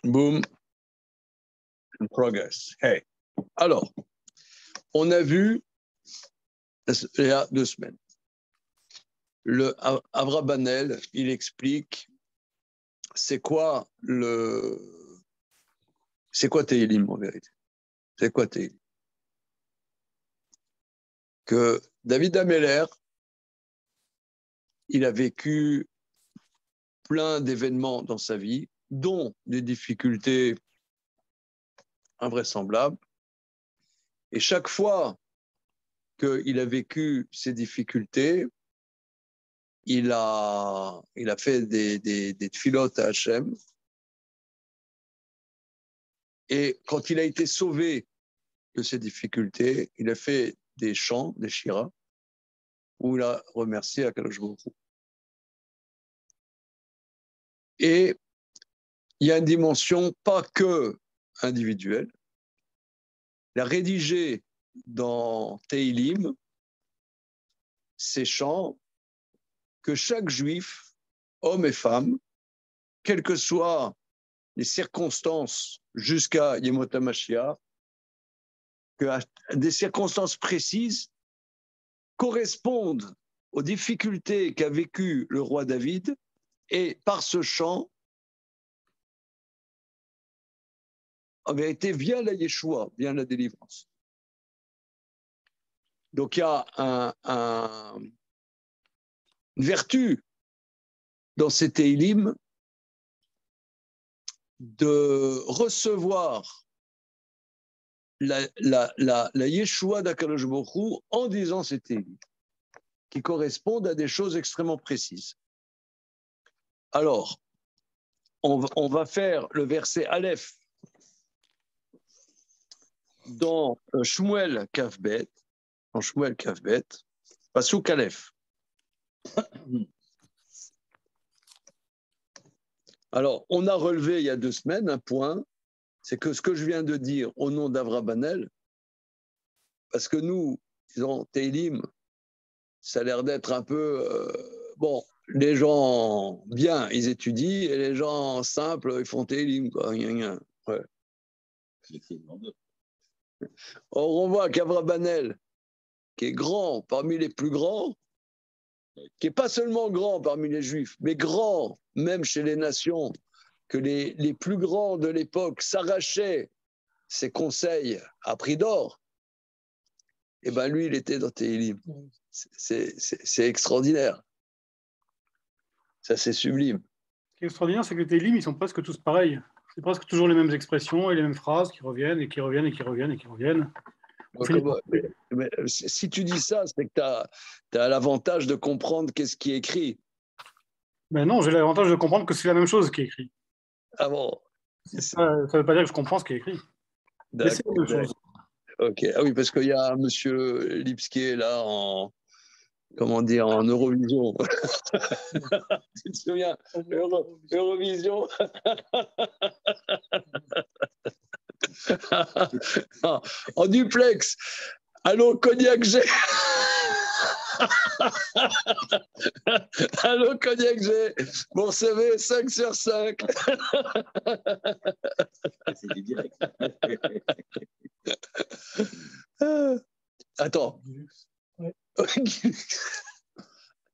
Boom, progress. Hey. Alors, on a vu il y a 2 semaines. Le Abrabanel, il explique c'est quoi Tehillim en vérité. C'est quoi Tehillim? Que David Ameller, il a vécu plein d'événements dans sa vie, dont des difficultés invraisemblables. Et chaque fois qu'il a vécu ces difficultés, il a fait des tfilotes à Hachem. Et quand il a été sauvé de ces difficultés, il a fait des chants, des shiras, où il a remercié Akadosh Baruch Hu. Et il y a une dimension pas que individuelle. Il a rédigé dans Tehillim ces chants que chaque juif, homme et femme, quelles que soient les circonstances jusqu'à Yemot HaMashiach, que des circonstances précises correspondent aux difficultés qu'a vécues le roi David, et par ce chant, en vérité, vient la Yeshua, vient la délivrance. Donc il y a une vertu dans ces Tehillim de recevoir la Yeshua d'Akadosh Baruch Hu en disant ces Tehillim, qui correspondent à des choses extrêmement précises. Alors, on va faire le verset Aleph dans Shmuel Kafbet, Pasuk Aleph. Alors, on a relevé il y a 2 semaines un point, c'est que ce que je viens de dire au nom d'Avrabanel, parce que nous, disons, Tehillim, ça a l'air d'être un peu... bon, les gens bien, ils étudient, et les gens simples, ils font Tehillim, quoi. Ouais. Or, on voit qu'Avrabanel, qui est grand parmi les plus grands, qui n'est pas seulement grand parmi les juifs, mais grand même chez les nations, que les plus grands de l'époque s'arrachaient ses conseils à prix d'or, et bien lui, il était dans Tehillim. C'est extraordinaire. Ça, c'est sublime. Ce qui est extraordinaire, c'est que les Tehillim, ils sont presque tous pareils. C'est presque toujours les mêmes expressions et les mêmes phrases qui reviennent et qui reviennent et qui reviennent et qui reviennent. Mais si tu dis ça, c'est que tu as l'avantage de comprendre qu'est-ce qui est écrit. Mais non, j'ai l'avantage de comprendre que c'est la même chose qui est écrit. Ah bon? Ça ne veut pas dire que je comprends ce qui est écrit. Mais c'est la même chose. Ok. Ah oui, parce qu'il y a monsieur Lipski là en Eurovision. Tu te souviens? Eurovision. En duplex. Allô, Cognac G. Allô, Cognac G. Vous recevez 5 sur 5. C'est du direct. Attends. Ouais.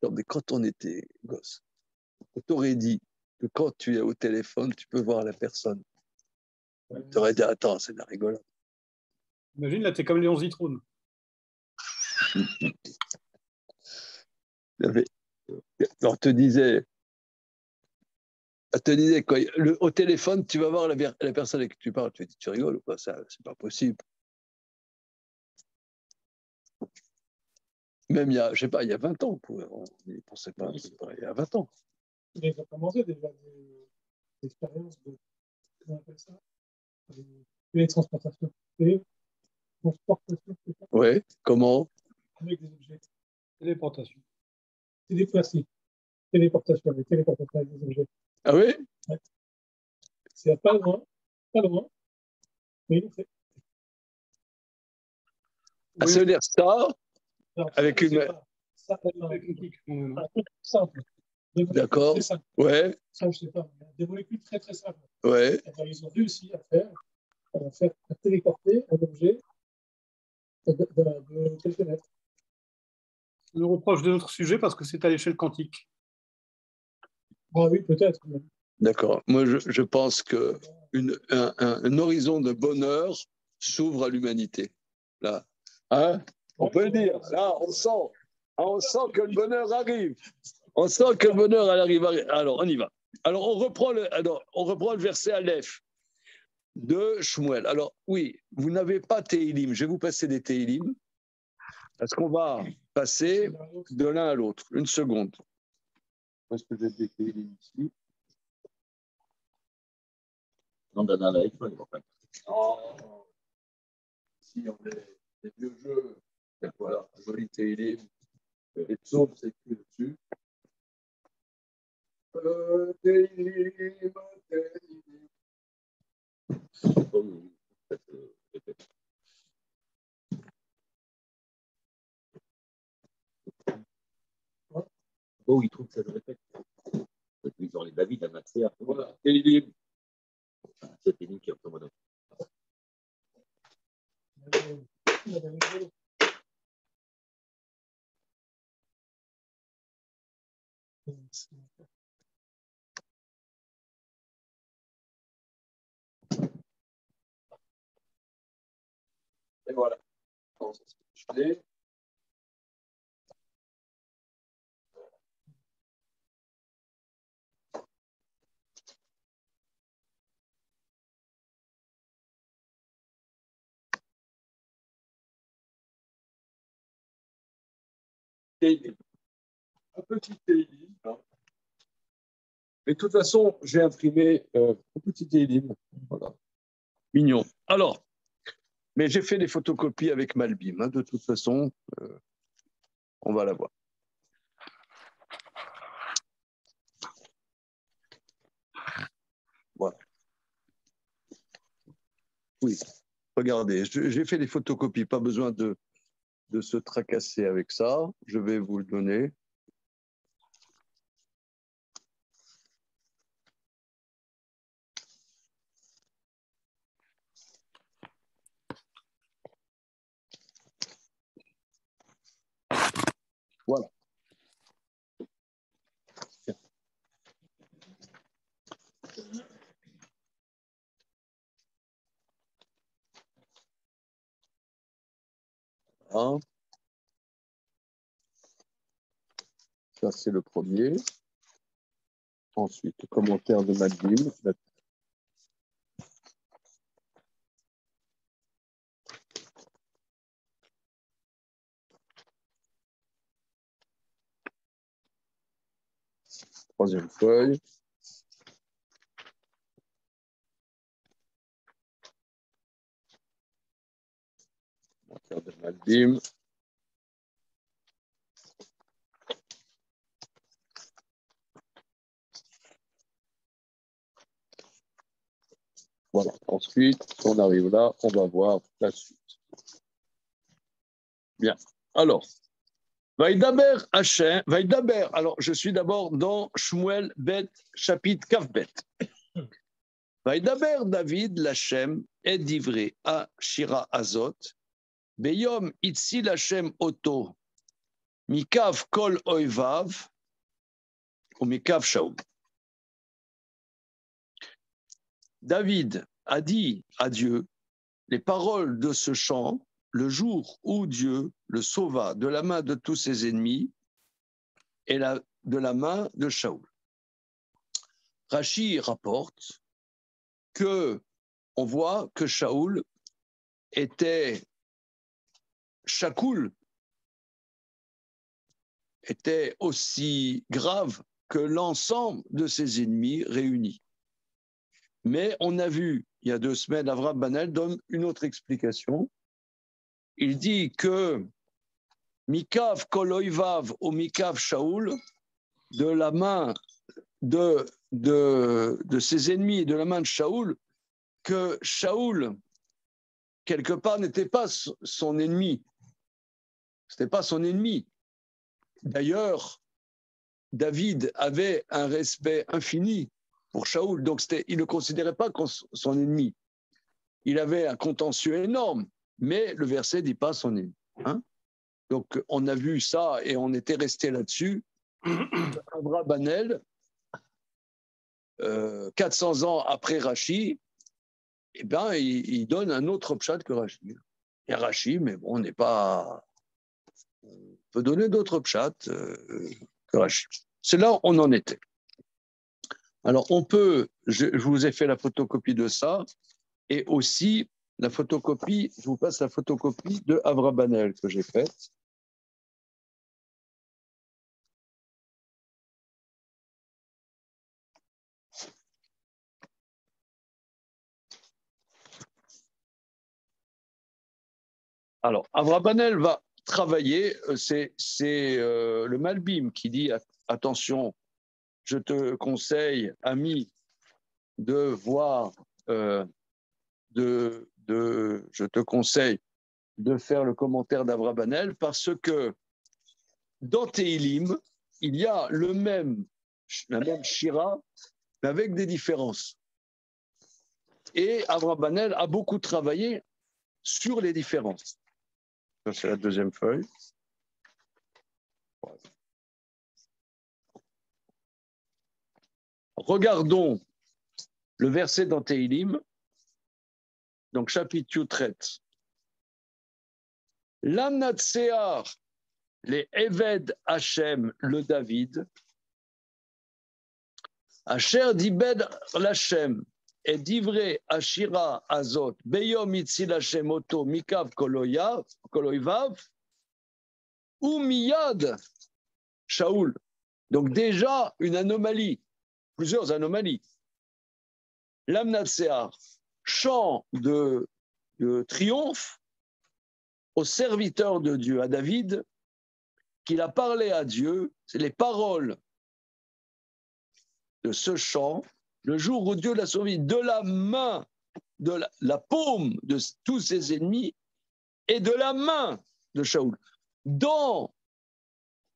Non, mais quand on était gosse, on t'aurait dit que quand tu es au téléphone, tu peux voir la personne. Ouais. Tu aurais dit, attends, c'est de la rigolade. Imagine, là, t'es comme Léon Zitrone. On te disait quoi, au téléphone, tu vas voir la personne avec qui tu parles. Tu rigoles ou pas? Ça, c'est pas possible. Même il y a, je sais pas, il y a 20 ans, on n'y pensait pas. Il y a 20 ans. Mais ils ont commencé déjà des expériences de, comment on appelle ça, télétransportation. Oui, comment? Avec des objets. Téléportation. C'est déplacé. Téléportation, avec téléportation avec des objets. Ah oui? Ouais. C'est pas loin, mais il le fait. Ah, ça veut dire ça, alors, avec une... Ça, simple. D'accord. Très simple. Ouais, Ça, je sais pas. Des molécules très très simples. ouais. Et ben, ils ont réussi à téléporter un objet de quelques mètres. On nous reproche de notre sujet parce que c'est à l'échelle quantique. Ah oui, peut-être. D'accord. Moi, je pense que un horizon de bonheur s'ouvre à l'humanité. Là, hein? On peut le dire. Là, on sent que le bonheur arrive. On sent que le bonheur arrive. Alors, on y va. Alors, on reprend le verset Aleph de Shmuel. Alors, oui, vous n'avez pas Teilim. Je vais vous passer des Teilim parce qu'on va passer de l'un à l'autre. Une seconde. Est-ce que j'ai des Teilim ici? Non, dans la live, oh, si on est des vieux jeux, voilà, joli Teilim, les psaumes, c'est écrit dessus. Teilim, Teilim. Oh, il trouve que ça se répète. Ils ont les David à Matser. Voilà, Teilim. C'est Teilim qui est recommandé. Et voilà. Je l'ai. Un petit Teilim. Hein. Mais de toute façon, j'ai imprimé un petit Teilim. Voilà. Mignon. Alors, mais j'ai fait des photocopies avec Malbim. Hein. De toute façon, on va la voir. Voilà. Oui. Regardez, j'ai fait des photocopies. Pas besoin de se tracasser avec ça. Je vais vous le donner. Voilà. Hein. Ça, c'est le premier. Ensuite, le commentaire de Malbim. Troisième feuille. Commentaire de Malbim. Voilà. Ensuite, on arrive là, on va voir la suite. Bien. Alors, Vaïdaber Hachem, Vaïdaber. Alors, je suis d'abord dans Shmuel Bet, chapitre Kaf Bet. Vaïdaber David l'Hachem est divré à Shira Azot. Beyom Itzil Hachem Oto. Mikav Kol Oivav. Ou Mikav Shaul. David a dit à Dieu les paroles de ce chant le jour où Dieu le sauva de la main de tous ses ennemis et de la main de Shaul. Rachi rapporte que on voit que Shaul était Shakoul, était aussi grave que l'ensemble de ses ennemis réunis. Mais on a vu, il y a 2 semaines, Avraham Banel donne une autre explication. Il dit que Mikav Koloivav ou Mikav Shaul, de la main de ses ennemis et de la main de Shaul, que Shaul, quelque part, n'était pas son ennemi. Ce n'était pas son ennemi. D'ailleurs, David avait un respect infini pour Shaoul, donc il ne le considérait pas comme son ennemi. Il avait un contentieux énorme, mais le verset ne dit pas son ennemi. Hein, donc on a vu ça et on était resté là-dessus. Abrabanel, 400 ans après Rashi, eh ben, il donne un autre pshat que Rashi. Il y a Rashi, mais bon, on n'est pas. On peut donner d'autres pshats que Rashi. C'est là où on en était. Alors, on peut, je vous ai fait la photocopie de ça, et aussi la photocopie, je vous passe la photocopie de Abrabanel que j'ai faite. Alors, Abrabanel va travailler, c'est le Malbim qui dit attention, je te conseille, ami, de voir, je te conseille de faire le commentaire d'Abrabanel parce que dans Teilim, il y a la même Shira, mais avec des différences. Et Abrabanel a beaucoup travaillé sur les différences. Ça, c'est la deuxième feuille. Regardons le verset dans Teilim, donc chapitre 13. L'Amnatsear, les Eved Hachem, le David, Asher Dibed Lachem, et divrei Ashira Azot, Beyom Itzil Hashem Oto, Mikav Koloivav, ou Miyad Shaoul. Donc déjà une anomalie, plusieurs anomalies. L'Amnatsear, chant de triomphe au serviteur de Dieu, à David, qu'il a parlé à Dieu, c'est les paroles de ce chant, le jour où Dieu l'a sauvé de la main, de la paume de tous ses ennemis et de la main de Shaoul. Dans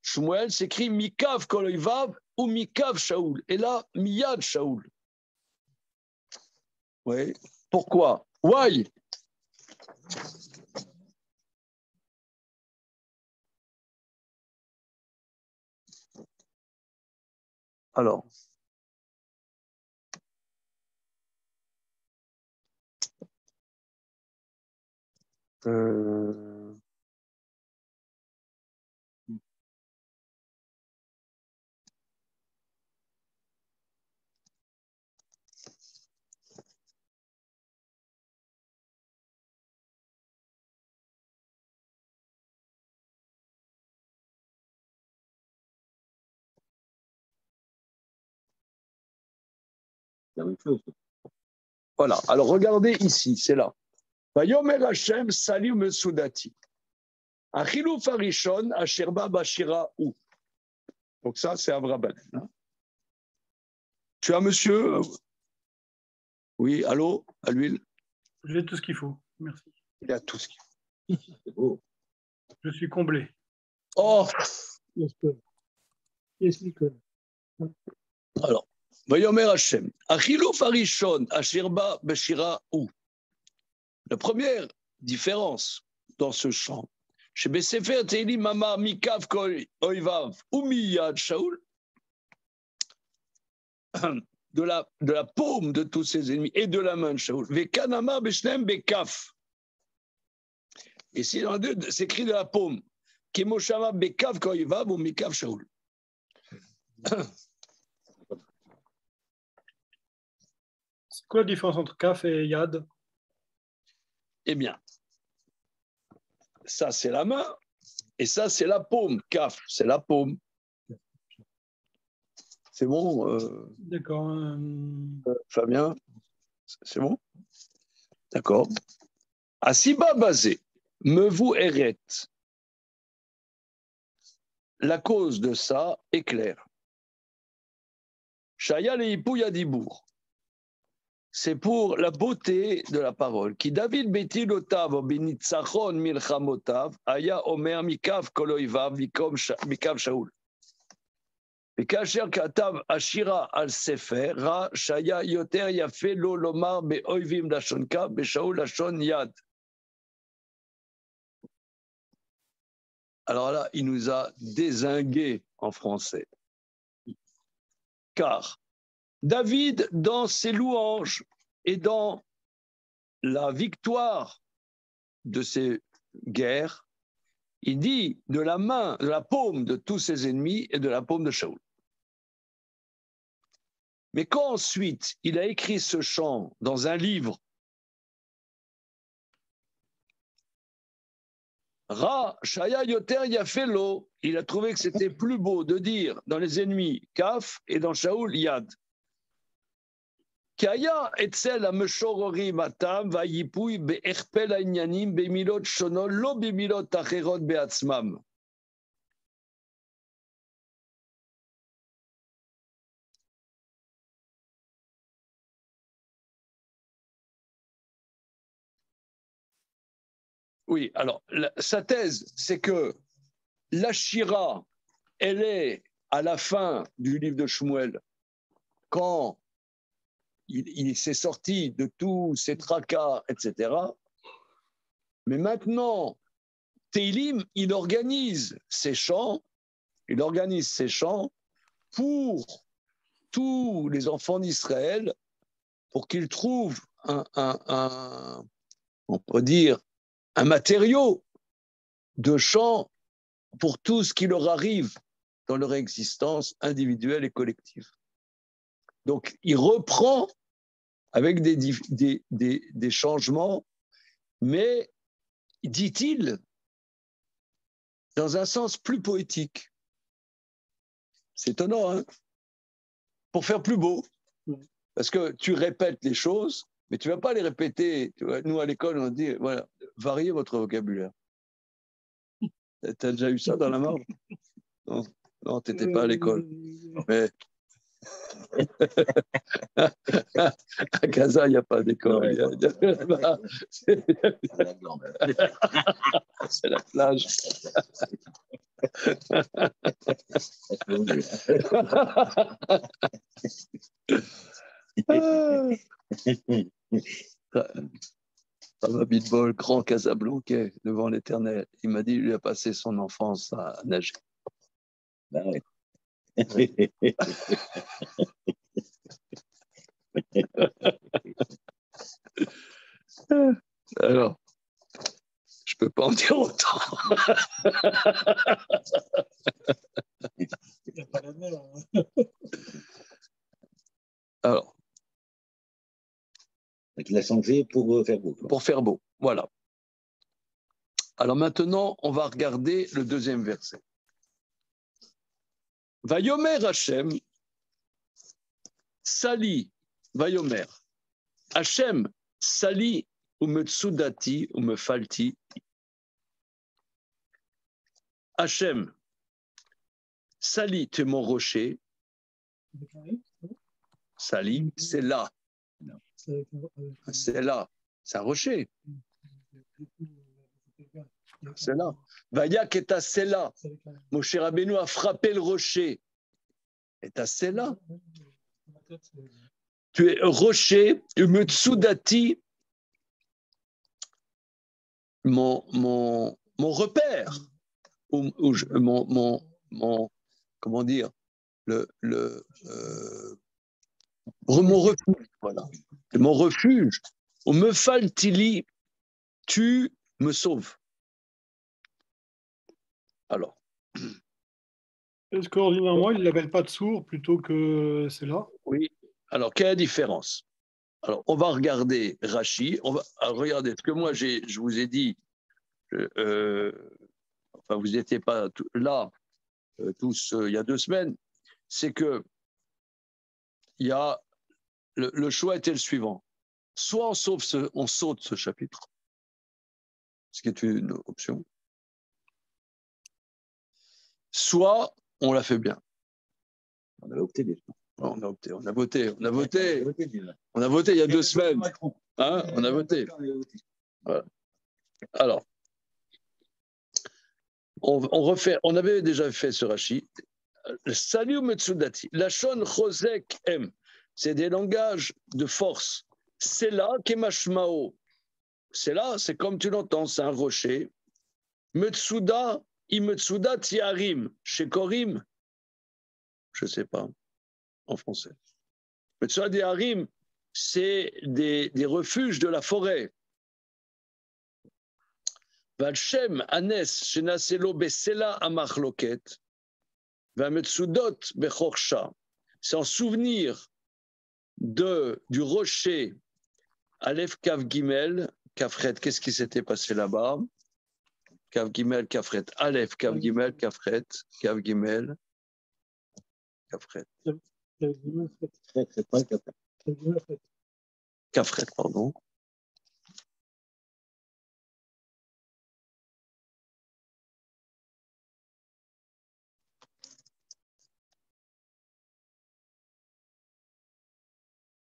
Shmuel s'écrit Mikav Koloivav ou Mikav Shaoul. Et là, Miyad Shaoul. Oui. Pourquoi? Why? Alors. Voilà, alors regardez ici, c'est là. Vayomer Hashem salim mesudati. Achilou farishon asherba bashira ou. Donc ça, c'est Abraban. Tu as monsieur? Oui, allô, à l'huile? J'ai tout ce qu'il faut, merci. Il a tout ce qu'il faut. C'est beau. Je suis comblé. Oh! Alors, Vayomer Hashem. Achilou farishon asherba bashira ou. La première différence dans ce chant, chez Besefer Teilim Mama Mikav Kol Oivav ou Miyad Shaoul, de la paume de tous ses ennemis et de la main de Shaoul. Vekanama Beshnem Bekaf. Et si dans les deux, c'est écrit de la paume. Kemoshama Bekav Kol Oivav ou Mikav Shaoul. C'est quoi la différence entre Kaf et Yad? Eh bien, ça c'est la main et ça c'est la paume. Kaf, c'est la paume. C'est bon, D'accord. Fabien? C'est bon? D'accord. Asiba basé, me vous eret. La cause de ça est claire. Shaya le Hipouya Dibour. C'est pour la beauté de la parole. Qui David betil otav benitzachon milchamotav aya omer mikav koloivav mikav Shaoul. וכאשר כתב השירה על ספר, רע שהיה יותר יפה לו לומר באויבים לשון קו, בשאול לשון יד. Alors là, il nous a dézingué en français. Car David, dans ses louanges et dans la victoire de ses guerres, il dit de la main, de la paume de tous ses ennemis et de la paume de Shaoul. Mais quand ensuite il a écrit ce chant dans un livre, Ra Shaya Yoter Yafelo, il a trouvé que c'était plus beau de dire dans les ennemis Kaf et dans Shaoul Yad. Kaya etzel ameshororim atam vayipui be'erpel ha'inyanim be'milot shonot lo be'milot acherot be'atzmam. Oui, alors, sa thèse, c'est que la Shira, elle est à la fin du livre de Shmuel, quand il s'est sorti de tous ses tracas, etc. Mais maintenant, Teilim, il organise ses chants pour tous les enfants d'Israël, pour qu'ils trouvent on peut dire, un matériau de chant pour tout ce qui leur arrive dans leur existence individuelle et collective. Donc, il reprend avec des changements, mais, dit-il, dans un sens plus poétique. C'est étonnant, hein? Pour faire plus beau. Parce que tu répètes les choses, mais tu ne vas pas les répéter. Tu vois, nous, à l'école, on dit, voilà, variez votre vocabulaire. Tu as déjà eu ça dans la marge? Non, non, tu n'étais pas à l'école. Mais à Casa, il n'y a pas d'école. C'est la plage. Bitbol, grand Casablancais devant l'Éternel. Il m'a dit qu'il a passé son enfance à nager. Ben oui. Alors, je peux pas en dire autant. Il n'y a pas la mer. Alors, Il a changé pour faire beau. pour faire beau, voilà. Alors maintenant, on va regarder le deuxième verset. Vayomer Hashem, Sali, Vayomer. Hashem, Sali, ou me tsudati, ou me falti. Hashem, Sali, tu es mon rocher. Sali, c'est là. C'est là. C'est un rocher. C'est là. Vayak et à Sela. Moshe Rabbeinu a frappé le rocher. Et à Sela. Tu es rocher, Umutsudati, mon repère, mon comment dire, mon refuge, voilà, mon refuge. Au me faltili, tu me sauves. Alors. Est-ce qu'ordinairement, il ne l'appelle pas de sourd plutôt que c'est là? Oui. Alors, quelle est la différence? Alors, on va regarder Rachi. On va regarder ce que moi, je vous ai dit. Enfin, vous n'étiez pas là tous il y a 2 semaines. C'est que il y a le choix était le suivant. Soit on saute ce chapitre, ce qui est une option. Soit on l'a fait bien. On a opté déjà. On a voté il y a 2 semaines. Hein, on a voté. Voilà. Alors, on avait déjà fait ce Rachi. Salut Metsudati. Lachon Chosek M. C'est des langages de force. C'est là Kemashmao. C'est là, c'est comme tu l'entends, c'est un rocher. Metsuda, Imetsuda Tiarim. Chez Korim, je ne sais pas, en français. Metsuda Tiarim, c'est des refuges de la forêt. Valshem Anes, Shenaselo Besela Amachloket. Vametsudot Bechorsha. C'est en souvenir du rocher Aleph Kav Gimel, Kafret. Qu'est-ce qui s'était passé là-bas? Kav Gimel, Kafret. Aleph Kav Gimel, Kafret. Kav Gimel, Kafret. Kafret, pardon.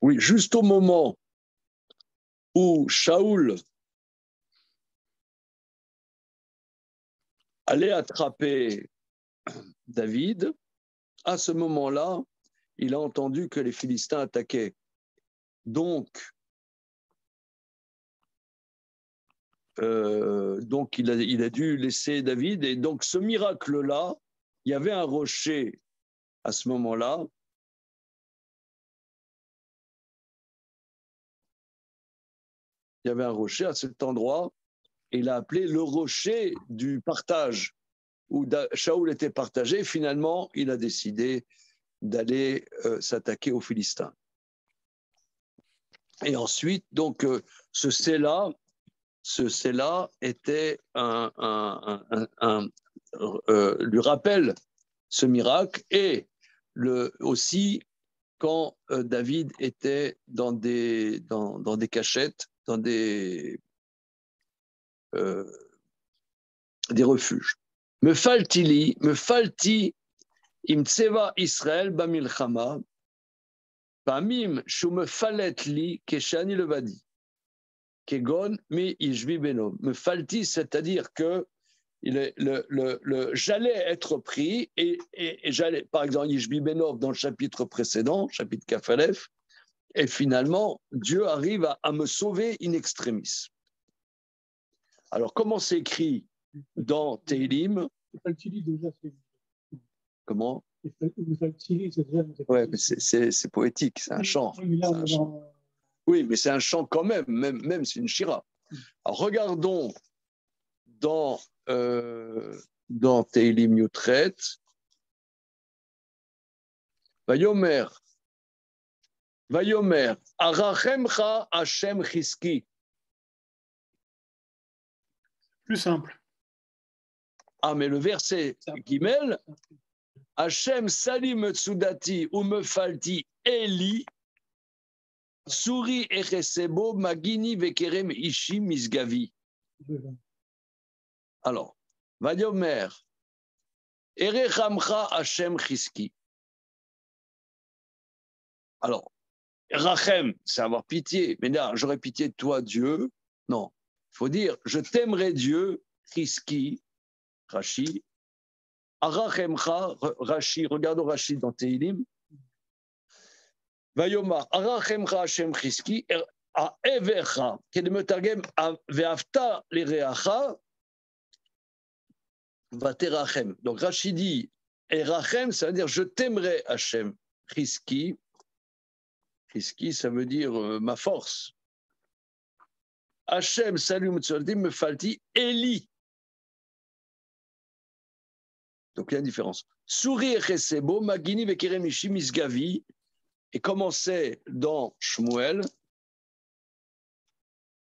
Oui, juste au moment où Shaoul allait attraper David, à ce moment-là, il a entendu que les Philistins attaquaient. Donc il a dû laisser David. Et donc, ce miracle-là, il y avait un rocher à ce moment-là. Il y avait un rocher à cet endroit. Et il a appelé le rocher du partage, où Shaoul était partagé. Finalement, il a décidé d'aller s'attaquer aux Philistins. Et ensuite, donc, ce Séla était lui rappelle ce miracle, et aussi quand David était dans des cachettes, dans des refuges. Me falti im tseva Israël bamilchama pamim shume falet li keshani levadi kegon mi ishvi beno. Me falti, c'est-à-dire que j'allais être pris et j'allais, par exemple, Ishbi Benov dans le chapitre précédent, chapitre Kafalef, et finalement, Dieu arrive à me sauver in extremis. Alors, comment c'est écrit dans Teilim? Comment? Ouais, mais c'est poétique, c'est un chant. Oui, mais c'est un chant quand même c'est une shira. Alors, regardons dans Teilim Yutret, Vayomer, Arachemcha Hashem Chiski. Plus simple. Ah, mais le verset Gimel, Hashem Salim Tsudati Umefalti Eli, Suri Echesebo Magini Vekerem Ishi Misgavi. Alors, Vayomer, Erechamcha Hashem Chiski. Alors, Rachem, c'est avoir pitié. Mais là, j'aurais pitié de toi, Dieu. Non. Il faut dire, je t'aimerai Dieu, Chiski, Rashi. Arachemcha, Rashi, regardons Rashi dans Teilim. Vayoma, Arachemcha Hashem Chiski, Avecha, Kedemetargem, Ve'afta l'Ireacha, Vaterachem. Donc Rashi dit, Erachem, ça veut dire je t'aimerai Hashem. Chiski, ça veut dire ma force. Hashem, salut Mutsoldim, me falti Eli. Donc il y a une différence. Souri Echesebo, Magini Vekeremishi Misgavi, et commençait dans Shmuel.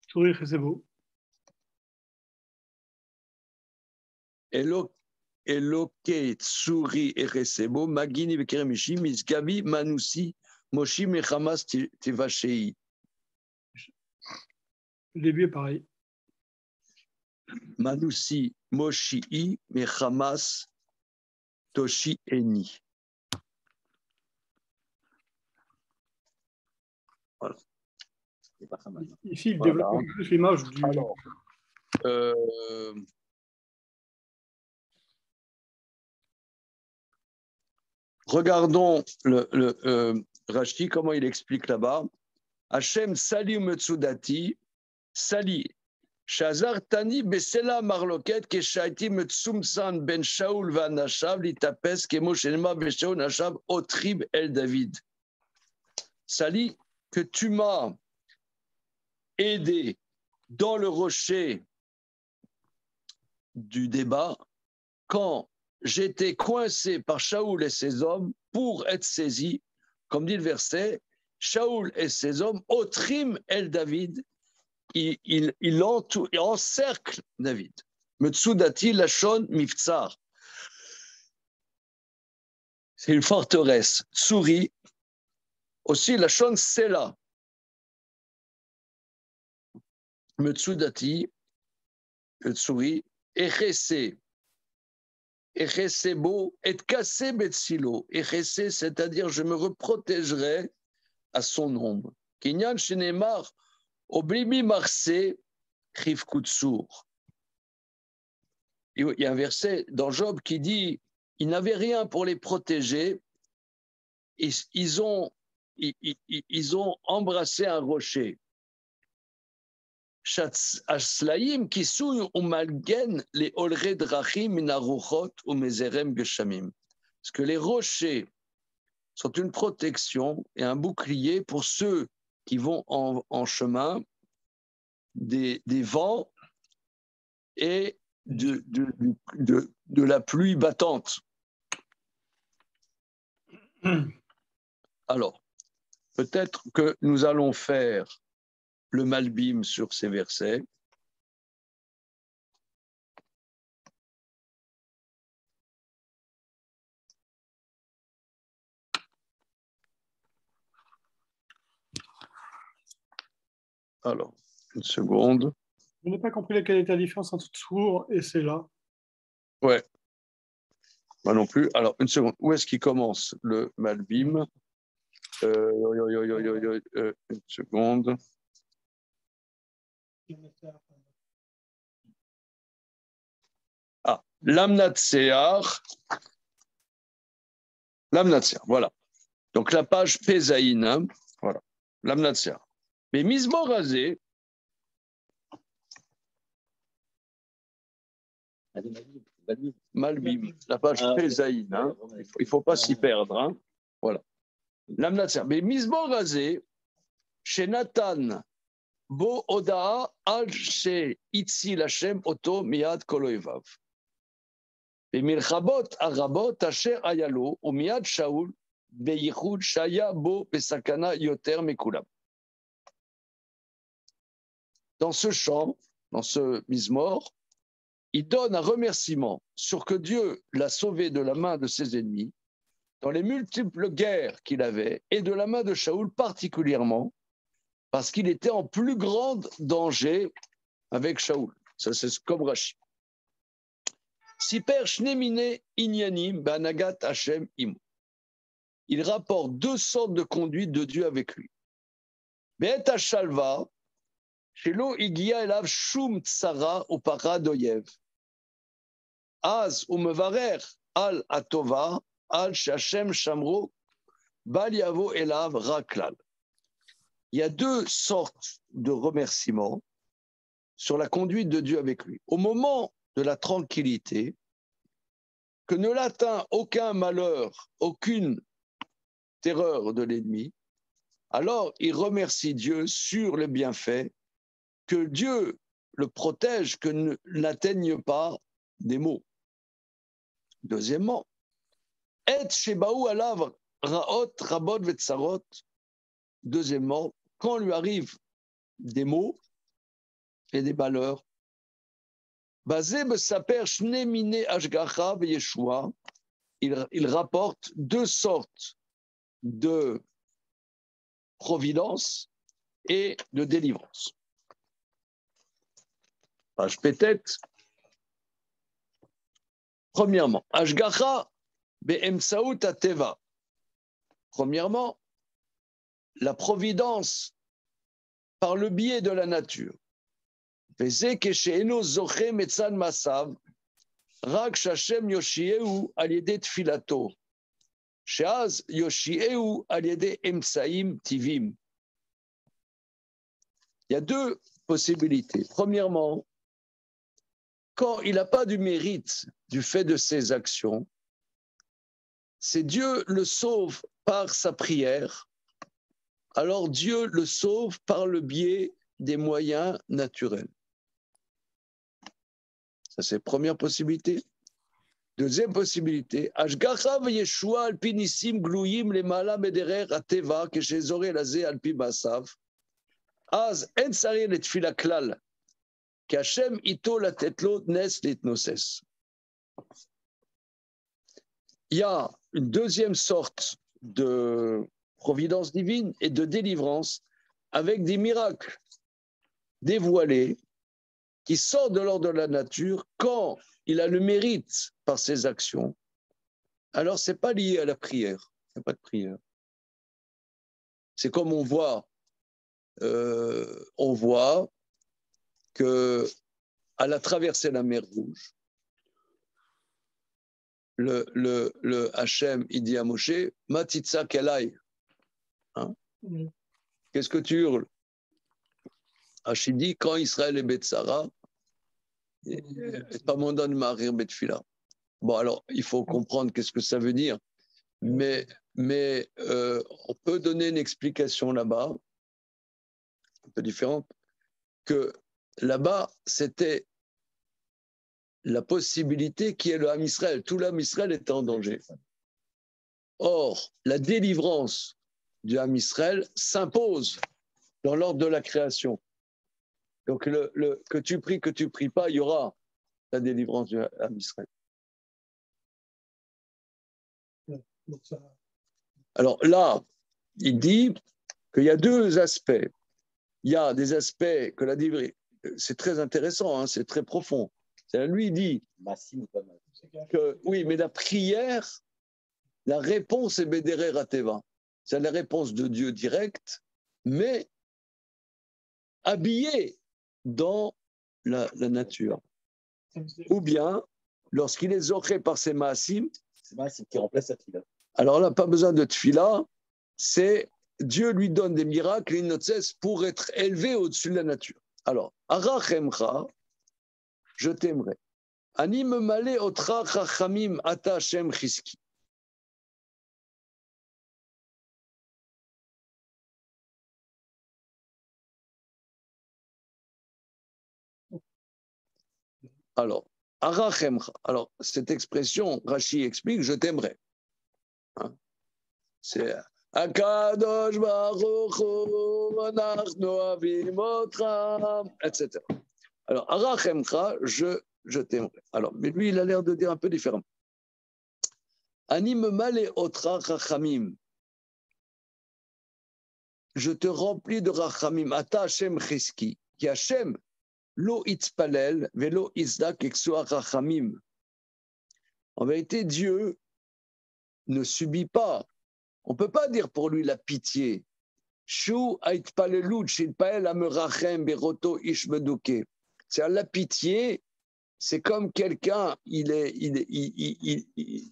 Souri Echesebo. Eloket Souri Echesebo, Magini Vekeremishi Misgavi, Manusi, Moshi Mechamas Tevashei. Le début est pareil. Manusi, Moshi, Mechamas, Toshi Eni. Voilà. Ici, il développe plus l'image du. Alors, Regardons Rashi, comment il explique là-bas. Hachem Sali Metsudati, Sali, Shazar Tani Besela Marloket, Keshaiti Metsumsan Ben Shaul Vanashav, Litapes, Kemo Shenema Beshaul Nashav, Otrib El David. Sali, que tu m'as aidé dans le rocher du débat quand j'étais coincé par Shaoul et ses hommes pour être saisi, comme dit le verset, Shaoul et ses hommes, Otrim El David, il encercle David. Metsudati Lachon Miftsar. C'est une forteresse. Tsuri, aussi Lachon Sela. Metsudati, Tsuri, Echese. Echesebo et cassé Betsilo. Echese, c'est-à-dire je me reprotégerai à son ombre. Kinyan Shenemar, Oblimi Marse, Rivkutsour. Il y a un verset dans Job qui dit ils n'avaient rien pour les protéger, ils ont embrassé un rocher. Ashlaim kisou umalgen les olre drachim minaruchot ou mezerem geshamim. Parce que les rochers sont une protection et un bouclier pour ceux qui vont en chemin des vents et de la pluie battante. Alors, peut-être que nous allons faire le Malbim sur ces versets. Alors, une seconde. Je n'ai pas compris quelle était la différence entre Tsour et Sela. Ouais, moi non plus. Alors, une seconde. Où est-ce qu'il commence le Malbim? Une seconde. Ah, Lamnatsear. Lamnatsear, voilà. Donc la page Pézaïn, hein, voilà. Lamnatsear. Mais Mizmor Razé, Malbim, la page Pézaïn, hein, il ne faut pas s'y perdre. Hein, voilà. Lamnatsear. Mais Mizmor Razé, chez Nathan, Bo Odaa al she itzi Lashem oto miad koloevav. במלחמות הרבות אשר היה לו, ומיד שאול, בייחוד שהיה בו בסכנה יותר מכולם. Dans ce chant, dans ce Mizmor, il donne un remerciement sur que Dieu l'a sauvé de la main de ses ennemis, dans les multiples guerres qu'il avait, et de la main de Shaoul particulièrement, parce qu'il était en plus grand danger avec Shaoul. Ça, c'est comme Rashi. Siper Shnemine Inyanim Banagat Hashem Imo. Il rapporte deux sortes de conduite de Dieu avec lui. Be'et Hashalva, Shelo Igia Elav Shum Tsara Upara Doyev. Az Umevarer Al Atova Al Shashem Shamro Bal Yavo Elav Raklal. Il y a deux sortes de remerciements sur la conduite de Dieu avec lui. Au moment de la tranquillité, que ne l'atteint aucun malheur, aucune terreur de l'ennemi, alors il remercie Dieu sur le bienfait, que Dieu le protège, que ne l'atteigne pas des maux. Deuxièmement, et shebaou alav raot rabot vetsarot. Deuxièmement, quand lui arrivent des maux et des malheurs, il rapporte deux sortes de providence et de délivrance. Page Pétet. Premièrement, Ashgacha be'emsaout ateva. Premièrement, la providence par le biais de la nature. וזה כשאינו זוכה מצד מסב, רק שהשם יושיעהו על ידי תפילתו. Sheaz Yoshieu Aliede Emsaim Tivim. Il y a deux possibilités. Premièrement, quand il n'a pas du mérite du fait de ses actions, c'est Dieu le sauve par sa prière, alors Dieu le sauve par le biais des moyens naturels. Ça, c'est la première possibilité. Deuxième possibilité, Ashgacha v'yeshua alpi nisim gluyim lemala mederer ateva keshezore lazé alpi basav az en sari letfila klal kashem ito latetlo nes litnoses. Il y a une deuxième sorte de providence divine et de délivrance avec des miracles dévoilés qui sortent de l'ordre de la nature quand il a le mérite par ses actions. Alors, ce n'est pas lié à la prière. Il n'y a pas de prière. C'est comme on voit que à la traversée de la mer Rouge, le Hachem, il dit à Moshe, Matitsa Kelai. Hein? Qu'est-ce que tu hurles? Hachem dit, quand Israël est Betsara, pas mon don Marir Betfila. Bon, alors, il faut comprendre qu'est-ce que ça veut dire, mais on peut donner une explication là-bas, un peu différente, que là-bas, c'était la possibilité qui est le Ham Israël. Tout l'Ham Israël était en danger. Or, la délivrance du Ham Israël s'impose dans l'ordre de la création. Donc, que tu pries pas, il y aura la délivrance du Ham Israël. Alors là, il dit qu'il y a deux aspects. Il y a des aspects que la délivrance, c'est très intéressant, hein, c'est très profond. Lui, il dit que oui, mais la prière, la réponse est Bédéré Rateva. C'est la réponse de Dieu directe, mais habillée dans la nature. Ou bien, lorsqu'il est zoré par ses maasim, c'est Maasim qui remplace la tfila. Alors là, pas besoin de tfila, c'est Dieu lui donne des miracles, il ne cesse pour être élevé au-dessus de la nature. Alors, Arachemcha, je t'aimerai. Anim malé otra chachamim ata Hashem chiski. Alors, Arachemcha. Alors, cette expression, Rashi explique, je t'aimerai. Hein? C'est Akadosh Baruch Hu, Anachnu Ohavim Otra, etc. Alors, Arachemcha, je t'aimerai. Alors, mais lui, il a l'air de dire un peu différemment. Anim malé otra chachamim. Je te remplis de rachamim. Ata Hashem chiski. Ki Hashem lo itzpalel velo izdak exua rachamim. En vérité, Dieu ne subit pas. On ne peut pas dire pour lui la pitié. Shu aitpalelut shilpael amerachem beroto ishmeduke. C'est la pitié. C'est comme quelqu'un,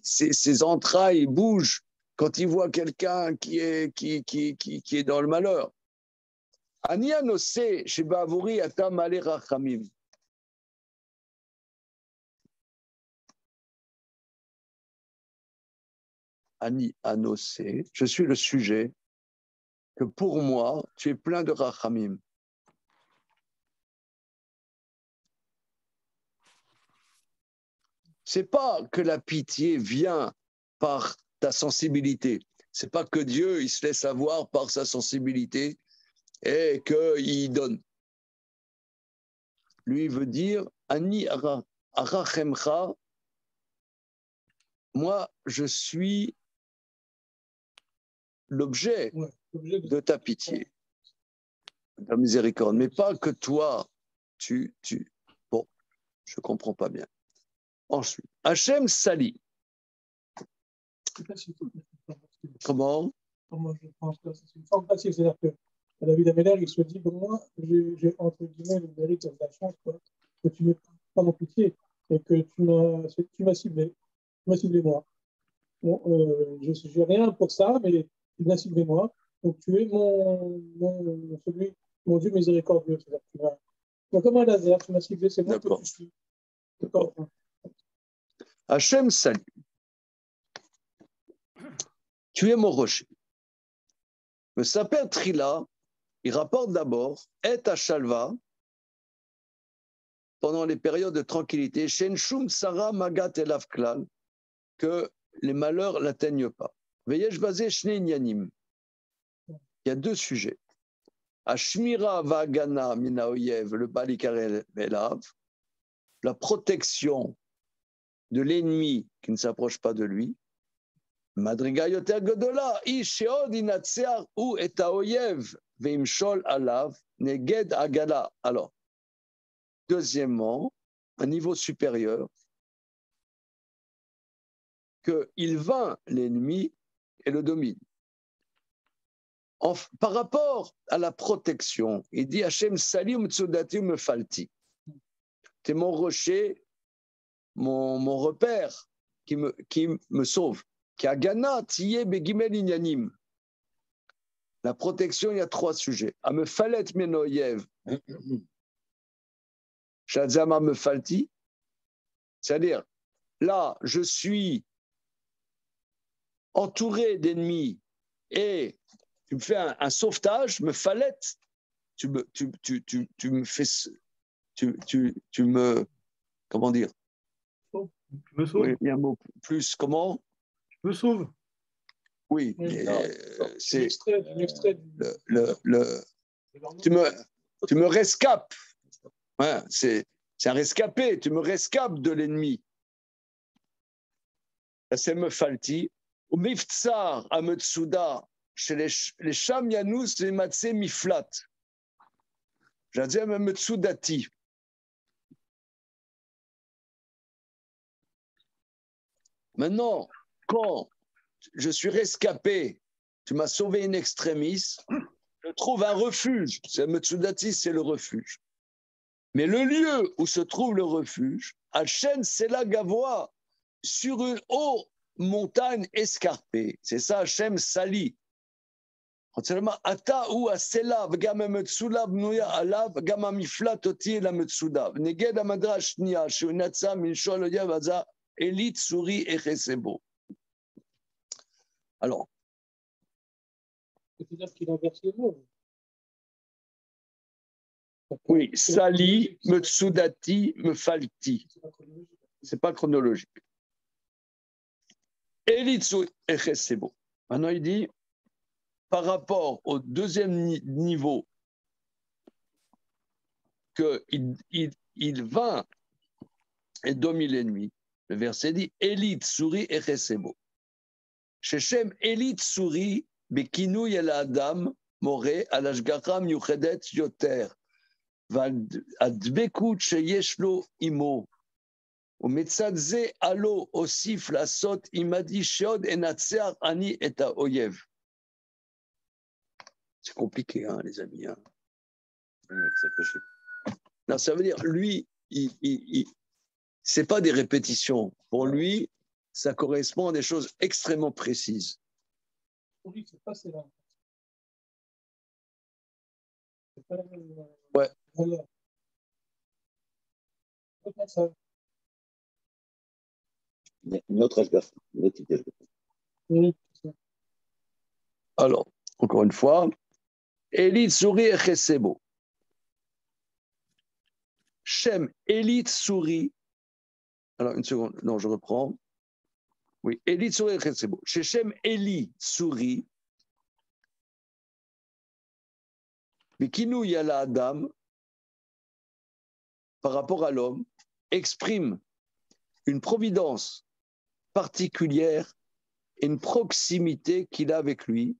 ses entrailles bougent quand il voit quelqu'un qui est dans le malheur. Ani anose shebavuri ata malé rachamim. Ani anose, je suis le sujet que pour moi, tu es plein de rachamim. C'est pas que la pitié vient par ta sensibilité. C'est pas que Dieu il se laisse avoir par sa sensibilité et qu'il donne. Lui il veut dire Ani arachemcha. Moi, je suis l'objet de ta pitié, de ta miséricorde, mais pas que toi, Bon, je comprends pas bien. Ensuite, Hachem Sali. Comment? Je pense que c'est une forme facile, c'est-à-dire que David Améler, il se dit, pour moi, j'ai entre guillemets le mérite de la chance, quoi, que tu ne m'aies pas mon pitié et que tu m'as ciblé moi. bon, je n'ai rien pour ça, mais il m'a ciblé moi. Donc tu es mon Dieu miséricordieux. C'est-à-dire que donc, comme un laser, tu m'as ciblé, c'est moi que tu suis. D'accord. Hachem Salim, tu es mon rocher. Le Saper Trila, il rapporte d'abord Et Shalva pendant les périodes de tranquillité, Shenshum Sarah Magat Elav Klal, que les malheurs l'atteignent pas. Veyesh Bazé Shnei Inyanim. Il y a deux sujets. Ashmira Vagana Mina Oyev, le Balikarel Elav, la protection de l'ennemi qui ne s'approche pas de lui. Madriga Yoter Godola, Isheod Inatsear ou Eta Oyev, Veimshol Alav, Neged Agala. Alors, deuxièmement, un niveau supérieur, qu'il vainc l'ennemi et le domine. Par rapport à la protection, il dit Hachem Salim Tsudati Mefalti. C'est mon rocher, mon repère qui me sauve. Qui a Gana Tiye Begimel Inyanim. La protection, il y a trois sujets. Amefalet Menoyev. Shazama Mefalti. C'est-à-dire, là, je suis entouré d'ennemis et tu me fais un sauvetage, me fallette, tu me fais, tu me, comment dire? Tu me sauves. Oui, il y a un mot plus, comment? Tu me sauves. Oui, c'est l'extrait tu me rescapes. Ouais, c'est un rescapé, tu me rescapes de l'ennemi. C'est me falti. Ou miftsar à Metsuda, chez les Sham Yanous et Matse Miflat. J'ai dit même Metsudati. Maintenant, quand je suis rescapé, tu m'as sauvé in extremis, je trouve un refuge. Metsudati, c'est le refuge. Mais le lieu où se trouve le refuge, Hachem, c'est la Gavoa, sur une haute montagne escarpée. C'est ça, Hachem Sali. Ata ou aselav gam metsuda bnuya alav gam miflat oti la metsuda. Neged amadrash nia shunatsa min shol yavaza elit suri echesebo. Alors. C'est-à-dire qu'il inverse les mots. Oui, Sali, Metsudati, Mefalti. C'est pas chronologique. Elitsu Echesebo. Maintenant, il dit, par rapport au deuxième niveau, qu'il vainc et domine l'ennemi, le verset dit, Elit Suri Echesebo. Shechem Elit Suri, Bekinu Yela Adam, More, Alashgacha Miuchedet Yoter. והדבקות שיש לו עמו, ומצד זה עלו אוסיף לעשות עמדי שעוד אנצח אני את האויב. C'est compliqué, hein, les amis. Hein. Non, ça veut dire, lui, c'est pas des répétitions. Pour lui, ça correspond à des choses extrêmement précises. Pour lui, c'est pas cela. Ouais. Voilà. Une autre ashgafa, une autre idée. Oui. Alors, encore une fois, Elit Suri Echesebo. Shem Elit Suri. Alors, une seconde, non, je reprends. Oui, Elit Suri Echesebo. Chez Shem Eli Suri. Bekinu Yala Adam, par rapport à l'homme, exprime une providence particulière et une proximité qu'il a avec lui,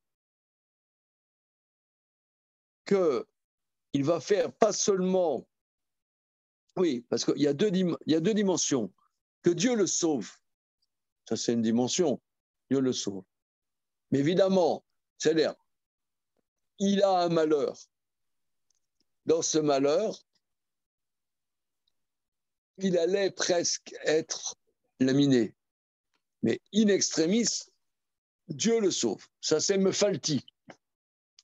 qu'il va faire pas seulement, oui, parce qu'il y a deux dimensions, que Dieu le sauve, ça c'est une dimension, Dieu le sauve. Mais évidemment, c'est-à-dire, il a un malheur. Dans ce malheur, il allait presque être laminé. Mais in extremis, Dieu le sauve. Ça, c'est Mefalti.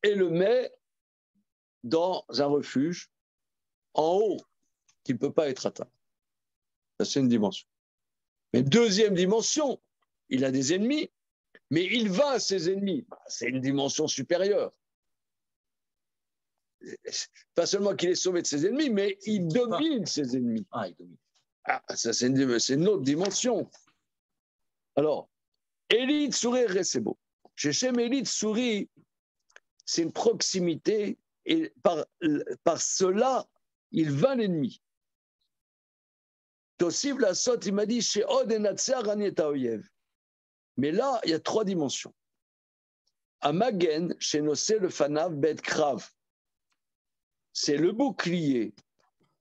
Et le met dans un refuge en haut qui ne peut pas être atteint. Ça, c'est une dimension. Mais deuxième dimension, il a des ennemis, mais il vainc ses ennemis. C'est une dimension supérieure. Pas seulement qu'il est sauvé de ses ennemis, mais il domine ses ennemis. Ah, il domine. Ah, ça, c'est une autre dimension. Alors, Eli Tsuri Resebo. Shechem Eli Tsuri, c'est une proximité, et par cela, il vainc l'ennemi. Tossiv la sot, il m'a dit, chez Od et Natser Anieta Oyev. Mais là, il y a trois dimensions. Amagen, chez Nosé le Fanav Bet Krav. C'est le bouclier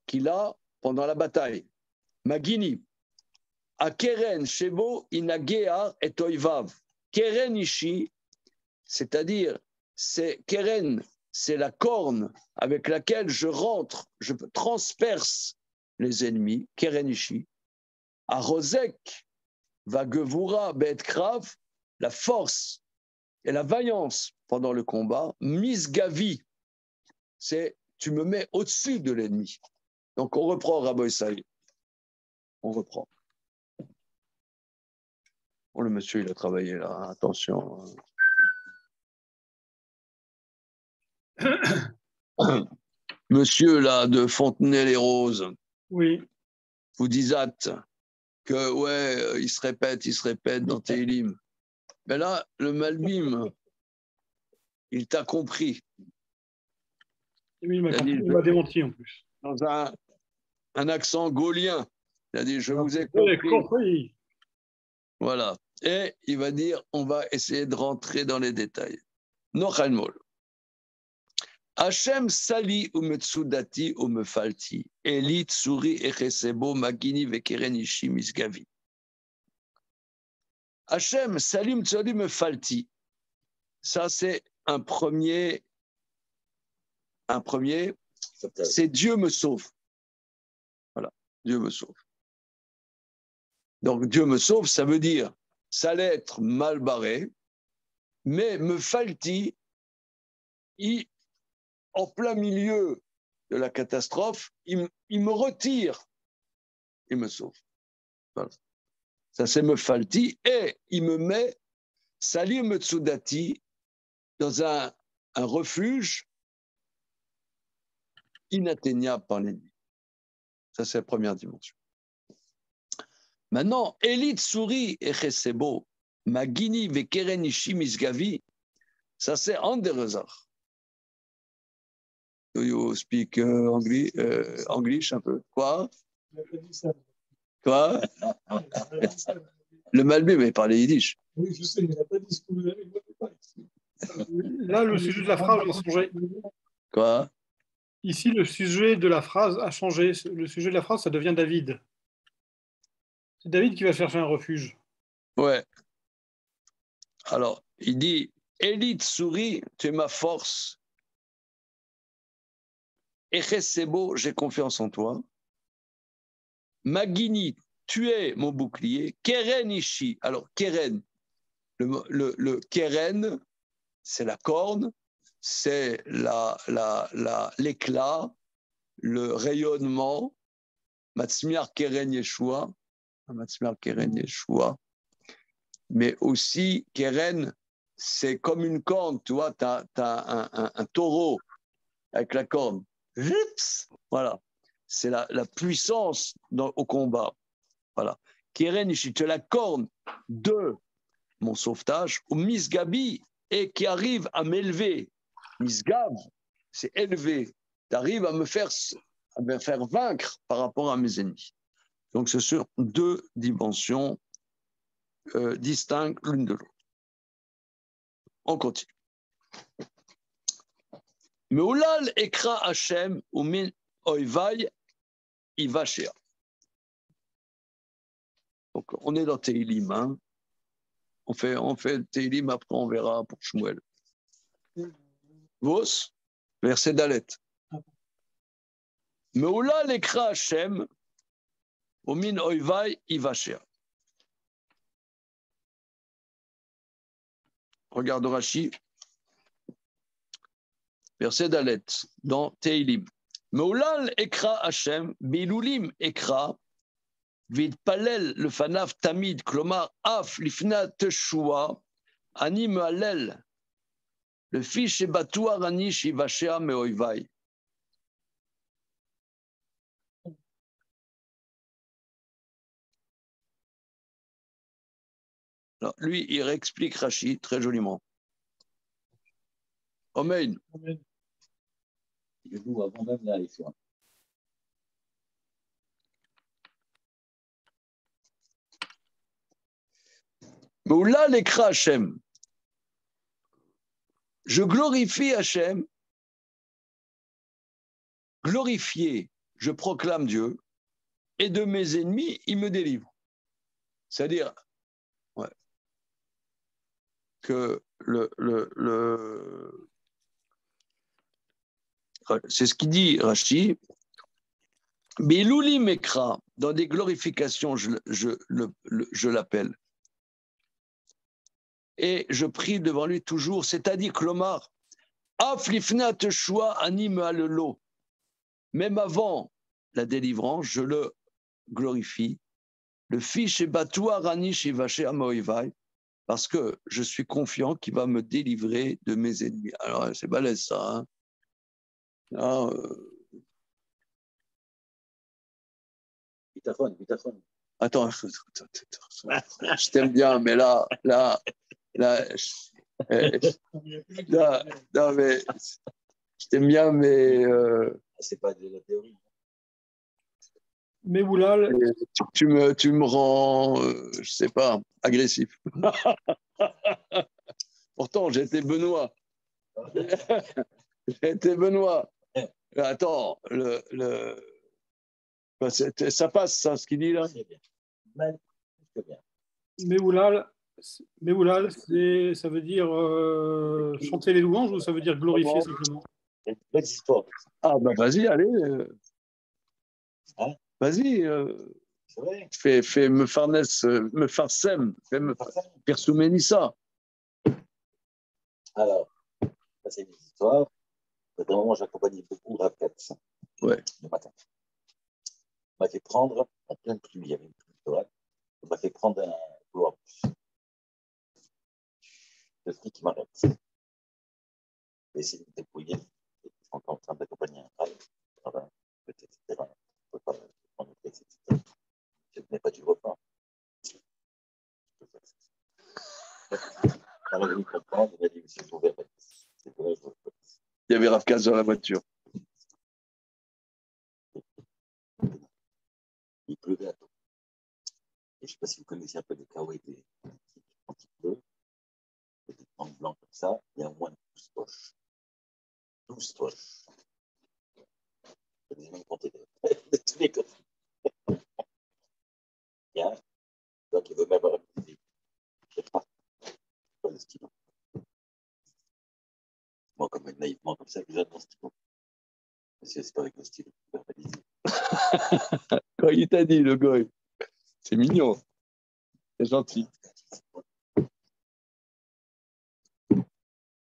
qu'il a pendant la bataille. Magini. A Keren, Shebo, Inagea et Oivav. Keren Ishi, c'est-à-dire, Keren, c'est la corne avec laquelle je rentre, je transperce les ennemis, Keren Ishi. A Rosek, Vagevura, Bet Krav, la force et la vaillance pendant le combat. Misgavi, c'est tu me mets au-dessus de l'ennemi. Donc on reprend Rabbi Saïd. On reprend. Oh, le monsieur, il a travaillé là, attention. Monsieur là de Fontenay-les-Roses, Oui. vous disâtes que ouais, il se répète dans Télim. Mais là, le Malbim, il t'a compris. Oui, il m'a démenti en plus. Dans un accent gaulien. Il a dit, je vous ai compris. compris. Voilà. Et il va dire, on va essayer de rentrer dans les détails. Nochalmol. Hachem sali ou metsudati ou mefalti. Eli tsuri echesebo magini vekerenishi misgavi. Hachem sali metsudati mefalti. Ça, c'est un premier, c'est Dieu me sauve. Voilà, Dieu me sauve. Donc, Dieu me sauve, ça veut dire, ça allait être mal barré, mais me falti, en plein milieu de la catastrophe, il me retire, il me sauve. Voilà. Ça, c'est me falti, et il me met, salir me tsudati, dans un refuge inatteignable par l'ennemi. Ça, c'est la première dimension. Maintenant, Elit Suri et Chesebo, Magini Vekerenishi Misgavi, ça c'est Anderezar. Do you speak English un peu? Quoi? Quoi? Le Malbim, il parlait yiddish. Oui, je sais, mais il n'a pas dit ce que vous avez dit. Là, le sujet de la phrase a changé. Quoi? Ici, le sujet de la phrase a changé. Le sujet de la phrase, ça devient David. C'est David qui va chercher un refuge. Ouais. Alors, il dit, Elit Suri, tu es ma force. Echesebo, j'ai confiance en toi. Magini, tu es mon bouclier. Keren Ishi. Alors, Keren, le Keren, c'est la corne, c'est l'éclat, le rayonnement. Matzmiar Keren Yeshua. Matzmiar Keren Yeshua. Mais aussi, Keren, c'est comme une corne, tu vois, tu as un taureau avec la corne. Voilà, c'est la puissance au combat. Voilà. Keren Ishi, tu as la corne de mon sauvetage, ou Misgabi, et qui arrive à m'élever. Misgab, c'est élevé. Tu arrives à me faire vaincre par rapport à mes ennemis. Donc, ce sont deux dimensions distinctes l'une de l'autre. On continue. Meulal ekra Hashem ou min oivai ivashea. Donc, on est dans Teilim. Hein. On fait Teilim, après on verra pour Shmuel. Vos, verset Dalet. Meulal ekra Hashem ou min oivai ivashea. regarde Rashi, verset Dalet, dans Teilim. Meulal ekra Hashem, bilulim ekra, vitpalel le fanaf tamid, klomar af lifna teshua, ani mealel, le fils shebatua ani shivashea meoivai. Alors, lui, il réexplique Rashi très joliment. Amen. Je joue avant même la lecture. Meoula lekra Hashem. Je glorifie Hashem. Glorifié, je proclame Dieu. Et de mes ennemis, il me délivre. C'est-à-dire que c'est ce qu'il dit Rashi. Bilouli Mekra, dans des glorifications, je l'appelle. Et je prie devant lui toujours, c'est-à-dire Klomar, Aflifna Teshua anime alelo. Même avant la délivrance, je le glorifie. Le fils est Batoua Rani Shivaché Amoivai, parce que je suis confiant qu'il va me délivrer de mes ennemis. Alors, c'est balèze ça. Hein. Alors, Bitachon. Attends, je t'aime bien, mais là, non, mais je t'aime bien, mais C'est pas de la théorie. Meoulal, tu me rends, je sais pas, agressif. Pourtant, j'étais Benoît. J'étais Benoît. Attends, ça passe, ça, ce qu'il dit là. Très bien. Très bien. Meoulal, ça veut dire chanter les louanges ou ça veut dire glorifier simplement? Une belle histoire. Ah, bah vas-y, allez. Hein? Vas-y. C'est vrai. Fais me farsem, fais me persoumeni ça. Alors, ça c'est une histoire. Au d'un moment, j'accompagnais beaucoup Rav Katz. Ouais. Le matin. On m'a fait prendre, en pleine pluie, il y avait une pluie d'orage. On m'a fait prendre un couloir bus. Le flic qui m'arrête. J'ai essayé de me débrouiller. Je suis encore en train d'accompagner un travail. Peut-être, etc. Je ne peux pas prendre le texte, etc. Je ne venais pas du repas. Alors, il me comprend, il m'a dit, monsieur, je vais c'est vrai, je veux pas. Il y avait Rav Katz dans la voiture. Il pleuvait à tout. Et je ne sais pas si vous connaissez un peu les kawaii quand il pleut, des bandes blancs comme ça, il y a au moins 12 poches. 12 poches. Je ne même compter de tous les côtés. Il y a un donc il veut même avoir une idée. Je ne sais pas le stylo. Moi, comme naïvement, comme ça, je donne mon stylo. Monsieur, c'est pas avec le stylo. Quand il t'a dit, le goy. C'est mignon. C'est gentil.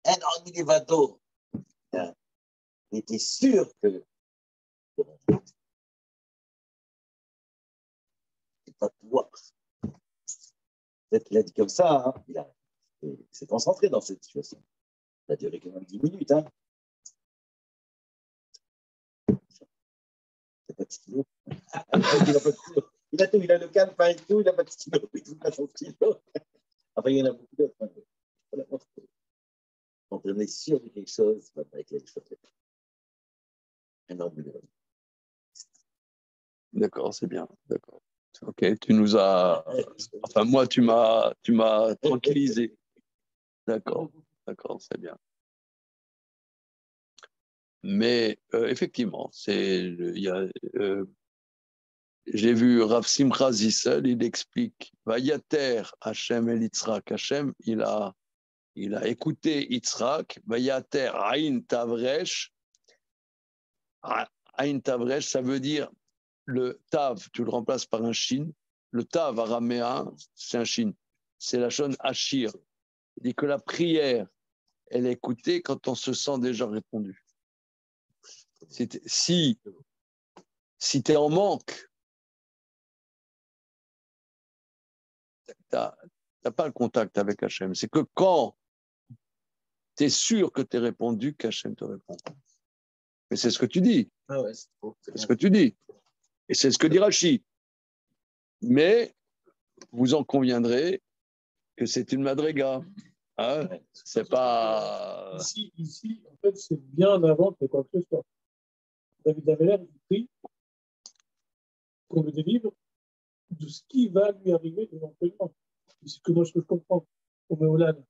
Un ormi des bateaux. Il était sûr que c'est pas pouvoir. Peut-être qu'il a dit comme ça, hein. Il s'est concentré dans cette situation. Ça a duré quand même 10 minutes. Hein. C'est pas de stylo. Il a pas de stylo. Il a tout, il a le canne, et tout, il n'a pas de stylo, il n'a pas son stylo. Enfin, il y en a beaucoup d'autres. Hein. Quand on est sûr de quelque chose, c'est pas avec les choses. D'accord, c'est bien. D'accord. Ok, tu nous as. Enfin, moi, tu m'as tranquillisé. D'accord, d'accord, c'est bien. Mais effectivement, j'ai vu Rav Simcha Zissel, il explique Vayater Hachem El Yitzhak. Hachem, il a écouté Yitzhak. Vayater Aïn Tavresh. Aïn Tavresh, ça veut dire le Tav, tu le remplaces par un Shin. Le Tav araméen, c'est un Shin. C'est la chaîne Achir. Il dit que la prière, elle est écoutée quand on se sent déjà répondu. Si tu es en manque, tu n'as pas le contact avec Hachem. C'est que quand tu es sûr que tu es répondu, qu'Hachem te répond. Mais c'est ce que tu dis. Ah ouais, c'est beau. C'est ce que tu dis. Et c'est ce que dit Rashi. Mais vous en conviendrez que c'est une madriga. Hein, c'est pas. Ici, en fait, c'est bien avant que quoi que ce soit. David Ameller, il prie qu'on le délivre de ce qui va lui arriver éventuellement. C'est que moi, ce que je comprends, au Méolane.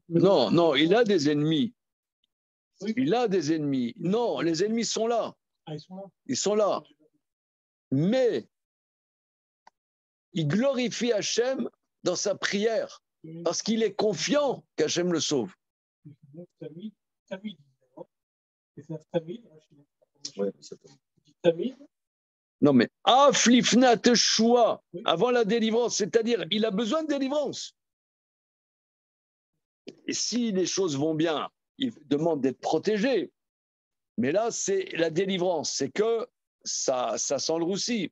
Non, il a des ennemis. Oui. Il a des ennemis. Non, les ennemis sont là. Ah, ils sont là. Ils sont là. Mais il glorifie Hachem dans sa prière parce qu'il est confiant qu'Hachem le sauve. Non, mais Aflifna Teshua, avant la délivrance, c'est-à-dire il a besoin de délivrance. Et si les choses vont bien, il demande d'être protégé. Mais là, c'est la délivrance, c'est que ça sent le roussi.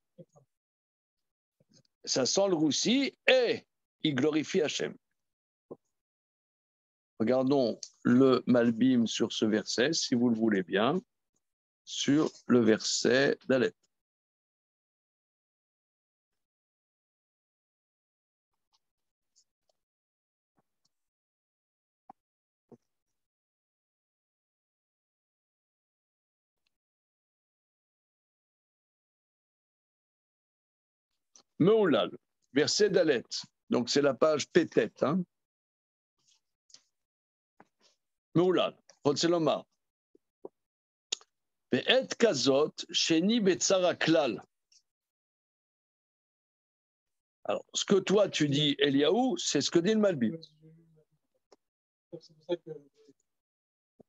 Ça sent le roussi et il glorifie Hachem. Regardons le Malbim sur ce verset, si vous le voulez bien, sur le verset d'Aleph. Meoulal, verset d'Alet. Donc c'est la page Pétet. Hein. Meoulal, Rotzelomar. Ve'et kazot, sheni betzara klal. Alors, ce que toi tu dis, Eliaou, c'est ce que dit le Malbim.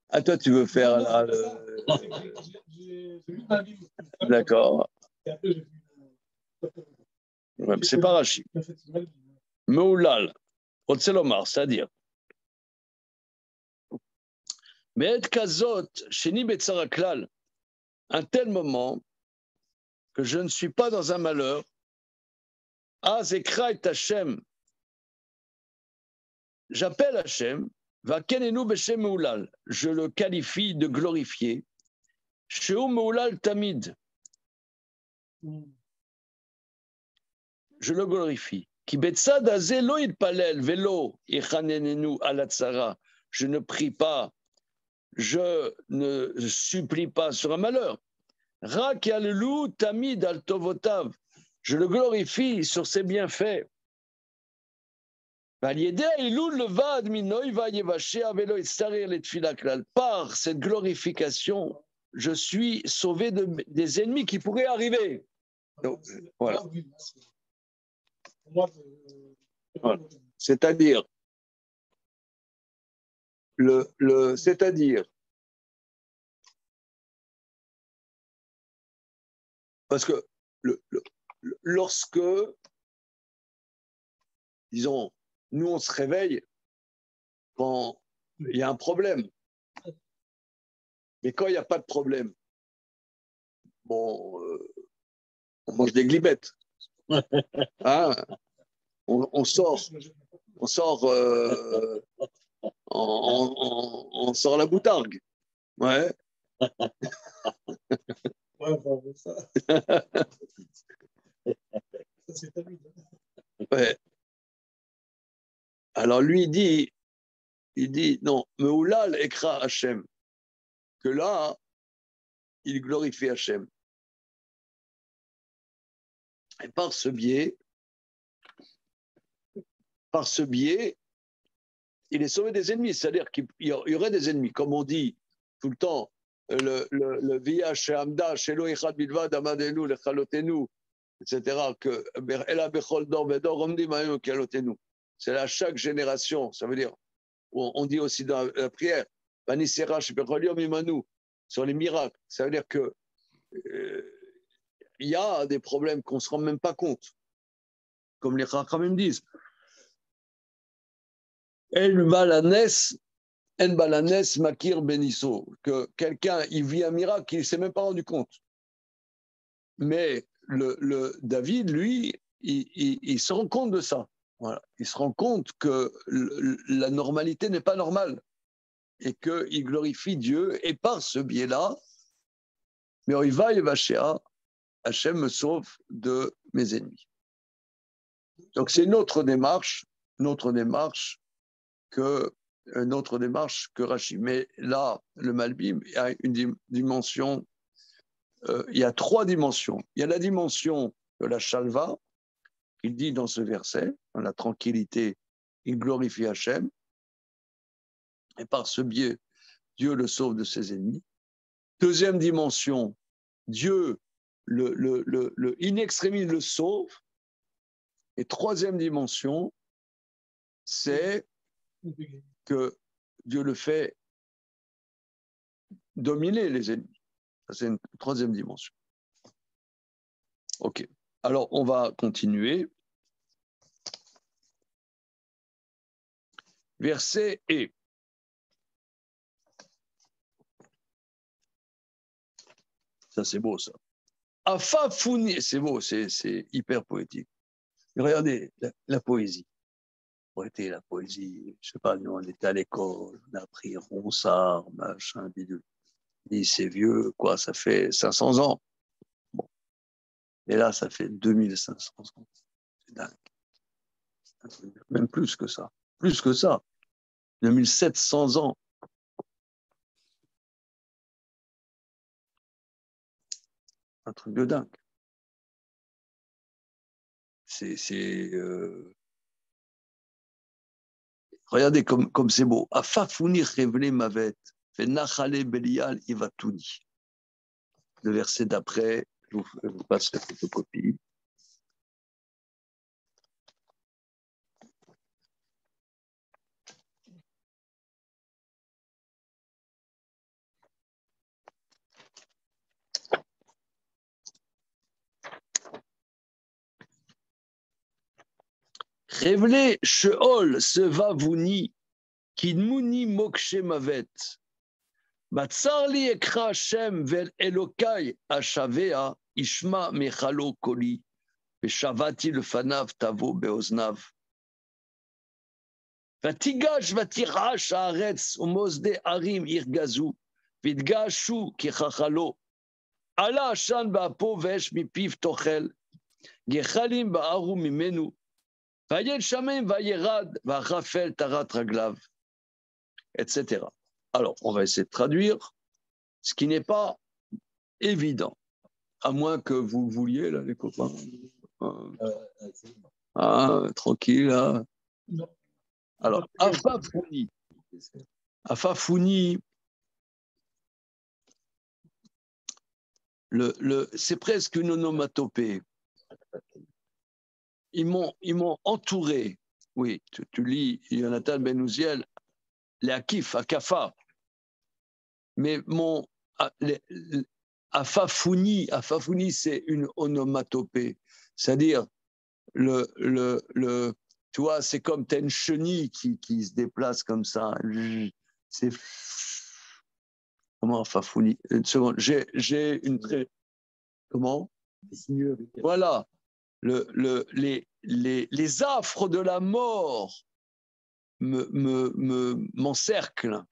Ah, toi, tu veux faire là, D'accord. Ouais, c'est pas Rashi. Meoulal, Rotzelomar, c'est-à-dire. Mais et kazot, sheni betzara klal, un tel moment que je ne suis pas dans un malheur, Azekra et Hachem, j'appelle Hachem, Vakenenu beshem meoulal, je le qualifie de glorifié, Sheu meoulal tamid, je le glorifie. Ki betzad azeh lo yitpalel velo yichanenenu alatzara, je ne prie pas, je ne supplie pas sur un malheur. Rak yalelu tamid al tovotav, je le glorifie sur ses bienfaits. Par cette glorification, je suis sauvé des ennemis qui pourraient arriver. Donc, voilà. Voilà. C'est-à-dire, c'est-à-dire, parce que lorsque, disons, nous on se réveille quand il y a un problème, mais quand il n'y a pas de problème, bon, on mange des glibettes, hein, on sort on sort la boutargue, ouais. Ouais, bon, ça. C'est ta vie. Ouais. Alors lui, il dit non, Meoulal ekra Hachem, que là, il glorifie Hachem. Et par ce biais, il est sauvé des ennemis, c'est-à-dire qu'il y aurait des ennemis, comme on dit tout le temps, le via chez Amda, chez Loïchad Bilvad, Amadenu, Lechalotenu, etc., que Ela Bechol Dor Vedor, Omdi Maïo Kalotenu. C'est à chaque génération, ça veut dire, on dit aussi dans la prière, Vanisera Shepecholiom Imanu, sur les miracles, ça veut dire que il y a des problèmes qu'on ne se rend même pas compte, comme les Chachamim disent. En balanes, en balanes makir benisso, que quelqu'un, il vit un miracle, il ne s'est même pas rendu compte. Mais David, lui, il se rend compte de ça. Voilà. Il se rend compte que la normalité n'est pas normale et qu'il glorifie Dieu. Et par ce biais-là, mais il va et Vachéa, Hachem me sauve de mes ennemis. Donc c'est notre démarche que Rachid. Mais là, le Malbim a une dimension, il y a trois dimensions. Il y a la dimension de la Shalva, il dit dans ce verset, dans la tranquillité, il glorifie Hachem, et par ce biais, Dieu le sauve de ses ennemis. Deuxième dimension, Dieu, le in extremis le sauve. Et troisième dimension, c'est que Dieu le fait dominer les ennemis. Ça, c'est une troisième dimension. OK. Alors, on va continuer. Verset et. Ça, c'est beau, ça. Afafouni, c'est beau, c'est hyper poétique. Regardez la poésie. La poésie, je sais pas, nous, on était à l'école, on a appris Ronsard, machin, bidule. C'est vieux, quoi, ça fait 500 ans. Bon. Et là, ça fait 2500 ans. C'est dingue. Même plus que ça. Plus que ça. 2700 ans. Un truc de dingue. Regardez comme c'est beau. Afafouni révélé mavet. Fait nachale belial ivatouni. Le verset d'après, je vous passe la photocopie. Révélé Sheol Sevavouni Kinmuni Mokshe Mavet. Batsarli Ekra Hashem Vel Elokai Ashavea Ishma Mechalo Koli Veshavati Lefanav Tavo Beoznav. Vatigash Vatirash Haaretz Umosde Arim Irgazu Vidgashu Kichachalo Ala Ashan Ba'apo Vesh Mipiv Tochel Gechalim Ba'aru Mimenu Vayel Shamem Vayerad Vachafel Tarat Raglav, etc. Alors, on va essayer de traduire, ce qui n'est pas évident, à moins que vous vouliez, là, les copains. Tranquille, là. Alors, Afafouni, c'est presque une onomatopée. Ils m'ont entouré. Oui, tu lis Yonatan Ben Uziel, les Akif, Akafa. Mais Afafouni, c'est une onomatopée. C'est-à-dire, tu vois, c'est comme tu as une chenille qui se déplace comme ça. C'est. Comment Afafouni? Une seconde. J'ai une très. Comment? Voilà. Les affres de la mort m'encerclent.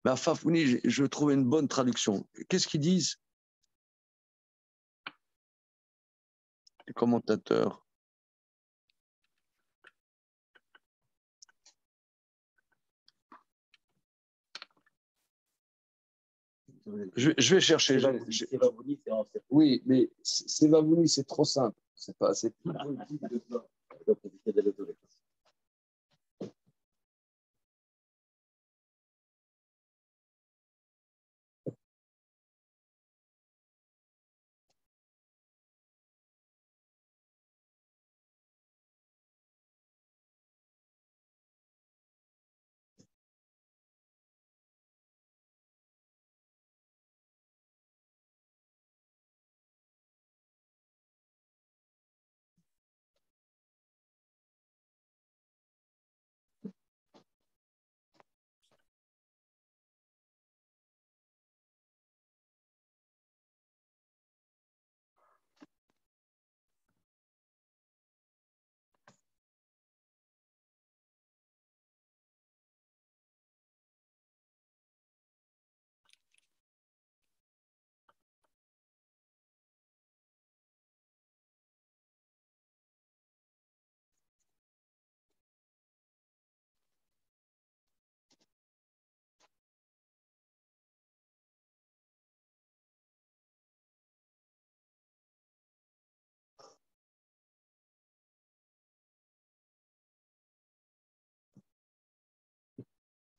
Mais Afafouni, je trouvais une bonne traduction. Qu'est-ce qu'ils disent, les commentateurs? Je vais chercher. Oui, mais Sevavouni, c'est trop simple. C'est pas assez.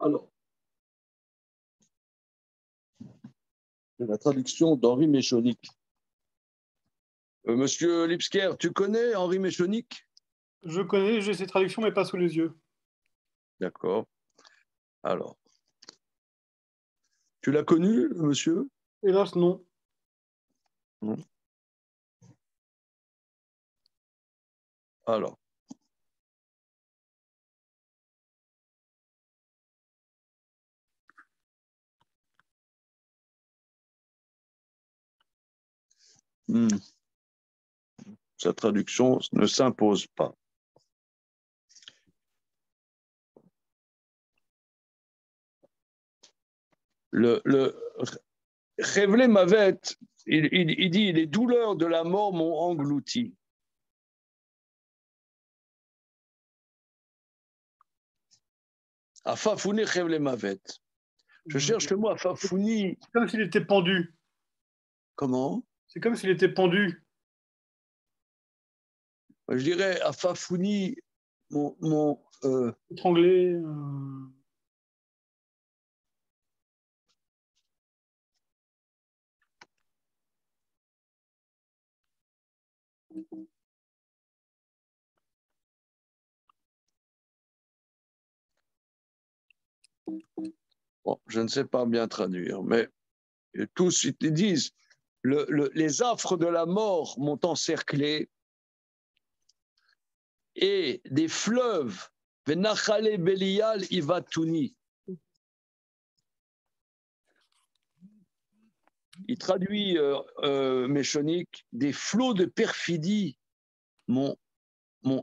Alors, c'est la traduction d'Henri Méchonic. Monsieur Lipsker, tu connais Henri Méchonic? Je connais, j'ai ces traductions, mais pas sous les yeux. D'accord. Alors, tu l'as connu, monsieur? Hélas, non. Non. Alors. Sa traduction ne s'impose pas. Le Révélé Mavet, il dit les douleurs de la mort m'ont englouti. Afafouni Révélé Mavet. Je cherche le mot Afafouni. C'est comme s'il était pendu. Comment? C'est comme s'il était pendu. Je dirais Afafouni, Étranglé. Bon, je ne sais pas bien traduire, mais tous ils disent les affres de la mort m'ont encerclé et des fleuves, Venachale Belial Ivatuni. Il traduit Méchonic, des flots de perfidie m'ont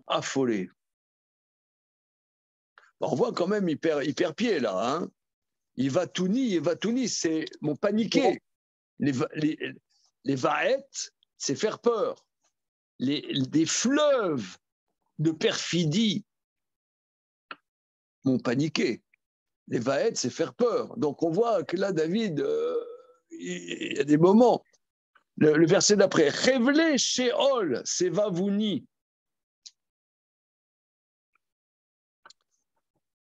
affolé. On voit quand même, il perd pied là. Hein. Ivatuni, c'est m'ont paniqué. Les vaètes, c'est faire peur. Des fleuves de perfidie m'ont paniqué. Les vaètes, c'est faire peur. Donc on voit que là, David, il y a des moments. Le verset d'après, Révélé Sheol, c'est Vavouni.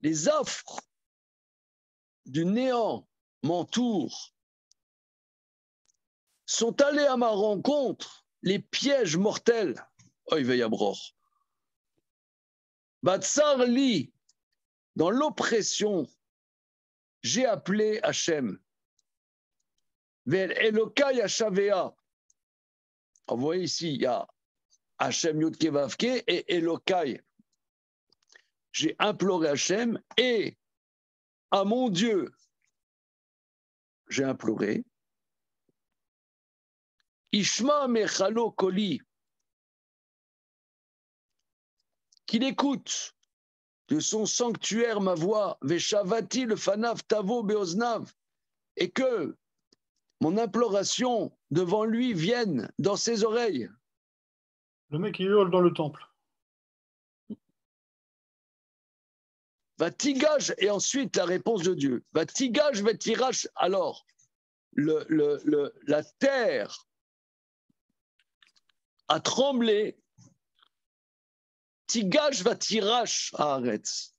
Les affres du néant m'entourent. Sont allés à ma rencontre les pièges mortels. Oy veyabror. Batsar li, dans l'oppression, j'ai appelé Hachem. Vel Elokai Yashavea. Vous voyez ici, il y a Hachem Yudke Vavke et Elokai. J'ai imploré Hachem et à mon Dieu, j'ai imploré. Ishma Mechalo Koli, qu'il écoute de son sanctuaire ma voix, Veshavati le Fanav Tavo Beoznav, et que mon imploration devant lui vienne dans ses oreilles. Le mec, il hurle dans le temple. Va tigage, et ensuite la réponse de Dieu. Va tigage, va tirage. Alors, la terre a tremblé. Tigage va tirage à Aretz.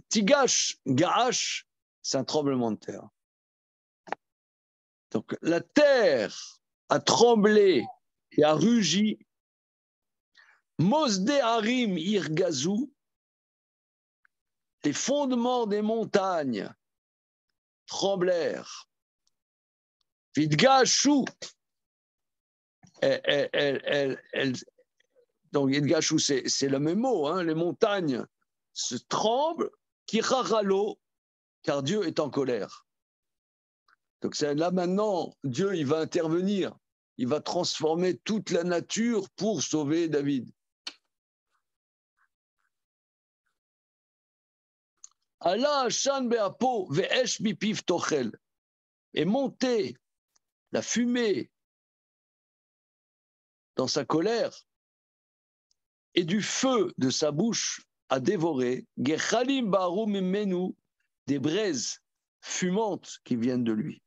Tigage, Gaash, c'est un tremblement de terre. Donc la terre a tremblé et a rugi. Mosde Harim Irgazou, les fondements des montagnes tremblèrent. Vidgashou, donc Vidgashou, c'est le même mot, hein, les montagnes se tremblent, Kiraralo, car Dieu est en colère. Donc là maintenant, Dieu il va intervenir, il va transformer toute la nature pour sauver David. Allah Hashan be'apo ve'esh bipiv tochel, et monter la fumée dans sa colère et du feu de sa bouche à dévorer, gechalim ba'aru mimenu, des braises fumantes qui viennent de lui.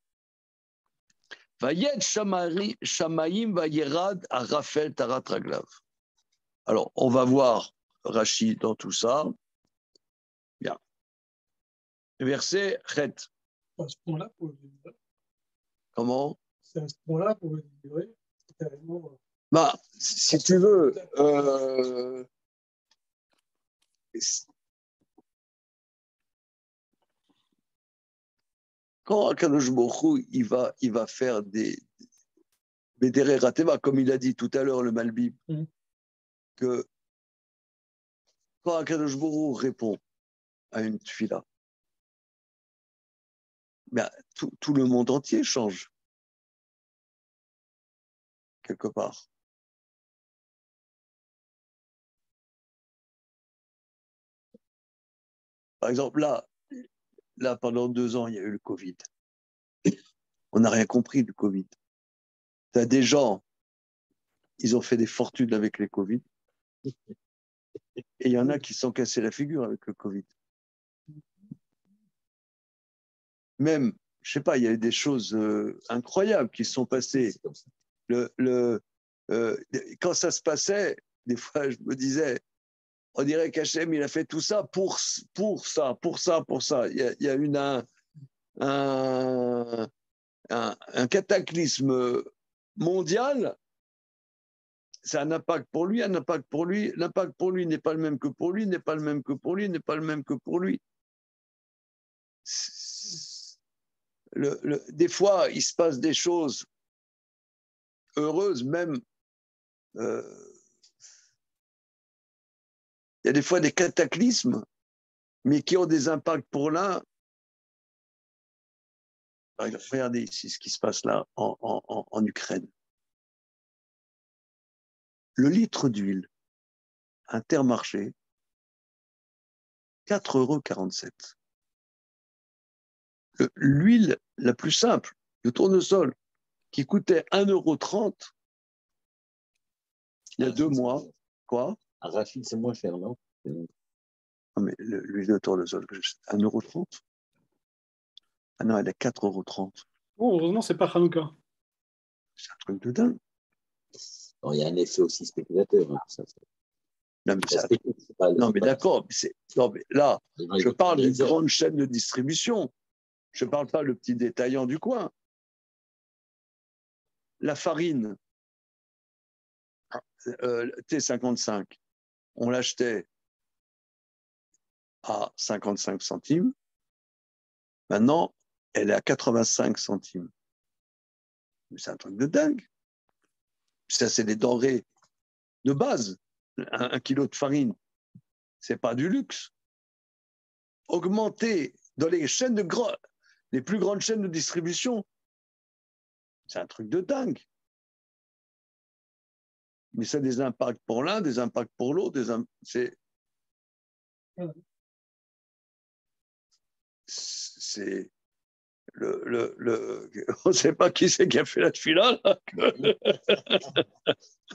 Vayed shamayim vayerad à Raphaël tarat raglav. Alors, on va voir Rashi dans tout ça. Bien. Verset Chet. À ce point-là, pour le délivrer. Comment? C'est à ce point-là pour le délivrer. C'est carrément. Bah, si tu veux, quand Akadosh Baruch Hu, il va faire des Bédéré Rateva, comme il a dit tout à l'heure, le Malbib, que quand Akadosh Baruch Hu répond à une tfila, ben, tout le monde entier change, quelque part. Par exemple, là, pendant 2 ans, il y a eu le Covid. On n'a rien compris du Covid. Tu as des gens, ils ont fait des fortunes avec les Covid. Et il y en a qui se sont cassés la figure avec le Covid. Même, je sais pas, il y a eu des choses incroyables qui se sont passées. Quand ça se passait, des fois, je me disais, on dirait qu'Hachem, il a fait tout ça pour ça. Il y a eu un cataclysme mondial. C'est un impact pour lui, un impact pour lui. L'impact pour lui n'est pas le même que pour lui, n'est pas le même que pour lui, n'est pas le même que pour lui. Des fois, il se passe des choses heureuses, même. Il y a des fois des cataclysmes, mais qui ont des impacts pour l'un. Regardez ici ce qui se passe là en Ukraine. Le litre d'huile, Intermarché, 4,47 €. L'huile la plus simple, le tournesol, qui coûtait 1,30 € il y a 2 mois. Quoi? Arachide, c'est moins cher, non? Non, mais l'huile de tournesol, 1,30 €. Ah non, elle est 4,30 €. Oh, heureusement, c'est pas Hanouka. C'est un truc de dingue. Non, il y a un effet aussi spéculateur. Hein, ça, non, mais d'accord. Non, mais là, je parle d'une grande chaîne de distribution. Je ne parle pas le petit détaillant du coin. La farine, T55, on l'achetait à 55 centimes. Maintenant, elle est à 85 centimes. Mais c'est un truc de dingue. Ça, c'est des denrées de base. 1 kilo de farine, ce n'est pas du luxe. Augmenter dans les plus grandes chaînes de distribution, c'est un truc de dingue. Mais ça a des impacts pour l'un, des impacts pour l'autre, c'est on ne sait pas qui c'est qui a fait la tefila, là.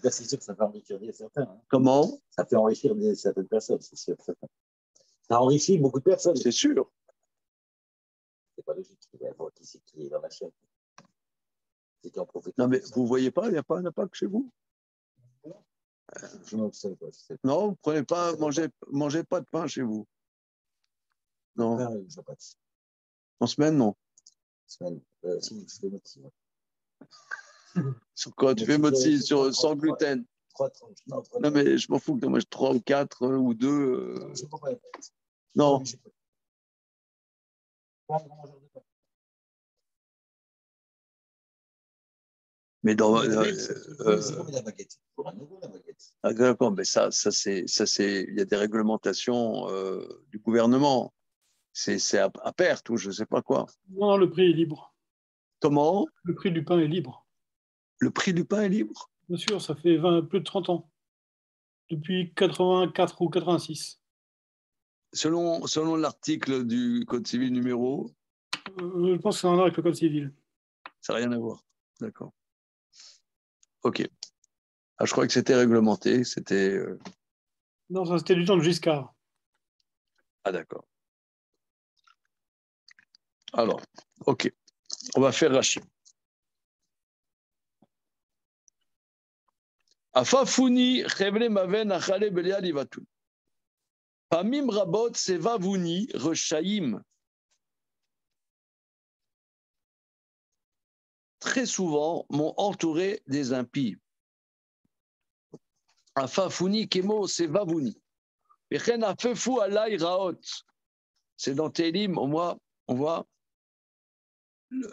C'est sûr que ça fait enrichir certains. Hein. Comment? Ça fait enrichir certaines personnes, c'est sûr. Ça enrichit beaucoup de personnes. C'est sûr. C'est pas logique. Il y a un qui est dans la chaîne. Non, mais vous ne voyez pas, il n'y a pas un impact chez vous? Non, vous prenez pas, mangez pas de pain chez vous. Non. En semaine, non. Si, je fais motzi. Sur quoi? Tu fais motzi sans gluten? 3 tranches. Non, mais je m'en fous que tu manges 3 ou 4 ou 2. Non. Mais dans. La baguette. Pour un nouveau, la baguette. Ah, d'accord, mais ça c'est. Il y a des réglementations du gouvernement. C'est à perte ou je ne sais pas quoi. Non, le prix est libre. Comment? Le prix du pain est libre. Le prix du pain est libre? Bien sûr, ça fait plus de 30 ans. Depuis 84 ou 86. Selon l'article du Code civil numéro? Je pense que c'est en lien avec le Code civil. Ça n'a rien à voir. D'accord. OK. Ah, je crois que c'était réglementé. C'était. Non, ça c'était du temps de Giscard. Ah, d'accord. Alors, OK. On va faire Rashi. Afafuni chevle maven achale belia livatun. Pamim rabot seva vuni reshaim très souvent, m'ont entouré des impies. Afafuni kemo sevavuni. Vechen afefu alai raot. C'est dans Télim, on voit,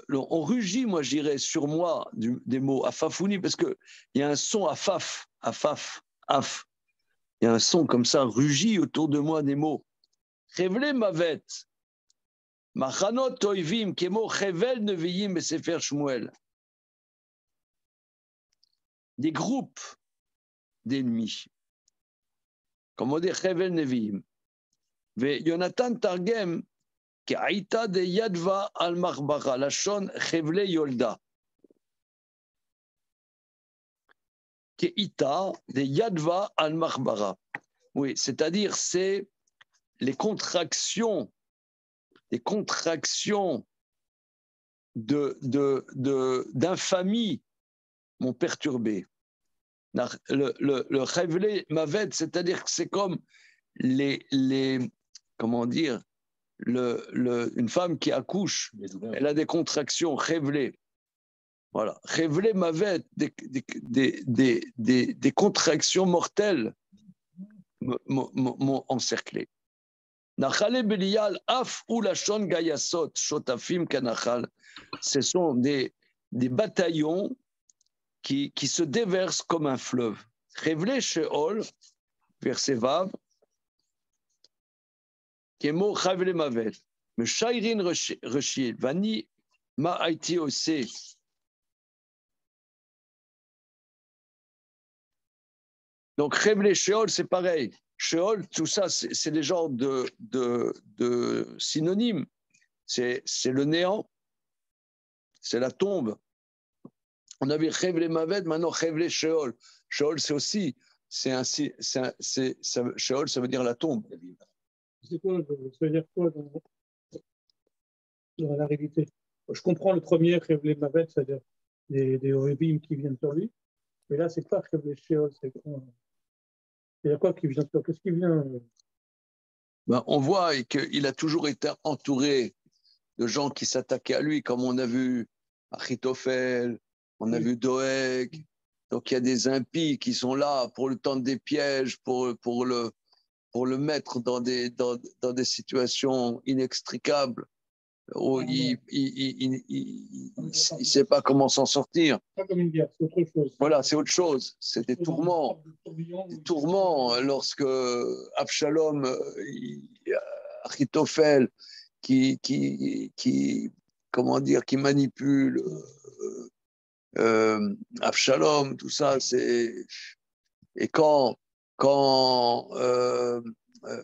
on rugit, moi je dirais, sur moi des mots afafouni, parce qu'il y a un son afaf, af. Il y a un son comme ça, rugit autour de moi des mots. Chevle mavet, machanot toivim, kemo chevel neviim besefer Shmuel. Des groupes d'ennemis. Comme on dit, chevel neviim. Ve Yonatan Targem, Ke'aita de Yadva al Machbara, Lashon Chevle Yolda. Ke'ita de Yadva al Machbara. Oui, c'est-à-dire, c'est les contractions d'infamie m'ont perturbé. Le Chevle Mavet, c'est-à-dire que c'est comme comment dire, une femme qui accouche, elle a des contractions, révélées. Voilà, révélées mavet, des contractions mortelles m'ont encerclé. Nachale Belial, Af ou Lachon Gayasot, Shotafim Kanachal, ce sont des bataillons qui se déversent comme un fleuve. Révélé Sheol, verset Vav, Kemo Chavle Mavet, me Shairin Reshil, Vani Ma Haïti Ose. Donc, Chavle Sheol, c'est pareil. Sheol, tout ça, c'est des genres de synonymes. C'est le néant, c'est la tombe. On avait Chavle Mavet, maintenant Chavle Sheol. Sheol, c'est aussi, Sheol, ça veut dire la tombe. C'est quoi, ça veut dire quoi dans la réalité? Je comprends le premier, Chevle Mavet, c'est-à-dire des Horébim qui viennent sur lui, mais là, c'est pas Chevle Sheol, c'est quoi? Il y a quoi qui vient sur? Qu'est-ce qui vient? Ben, on voit qu'il a toujours été entouré de gens qui s'attaquaient à lui, comme on a vu Achitophel, on a vu Doeg. Donc il y a des impies qui sont là pour le tendre des pièges, pour le mettre dans des situations inextricables où il ne sait pas comment s'en sortir. Pas comme une guerre, c'est autre chose. Voilà, c'est autre chose. C'est des tourments. Des tourments lorsque Absalom, Achitophel, qui manipule Absalom, tout ça, c'est. Et quand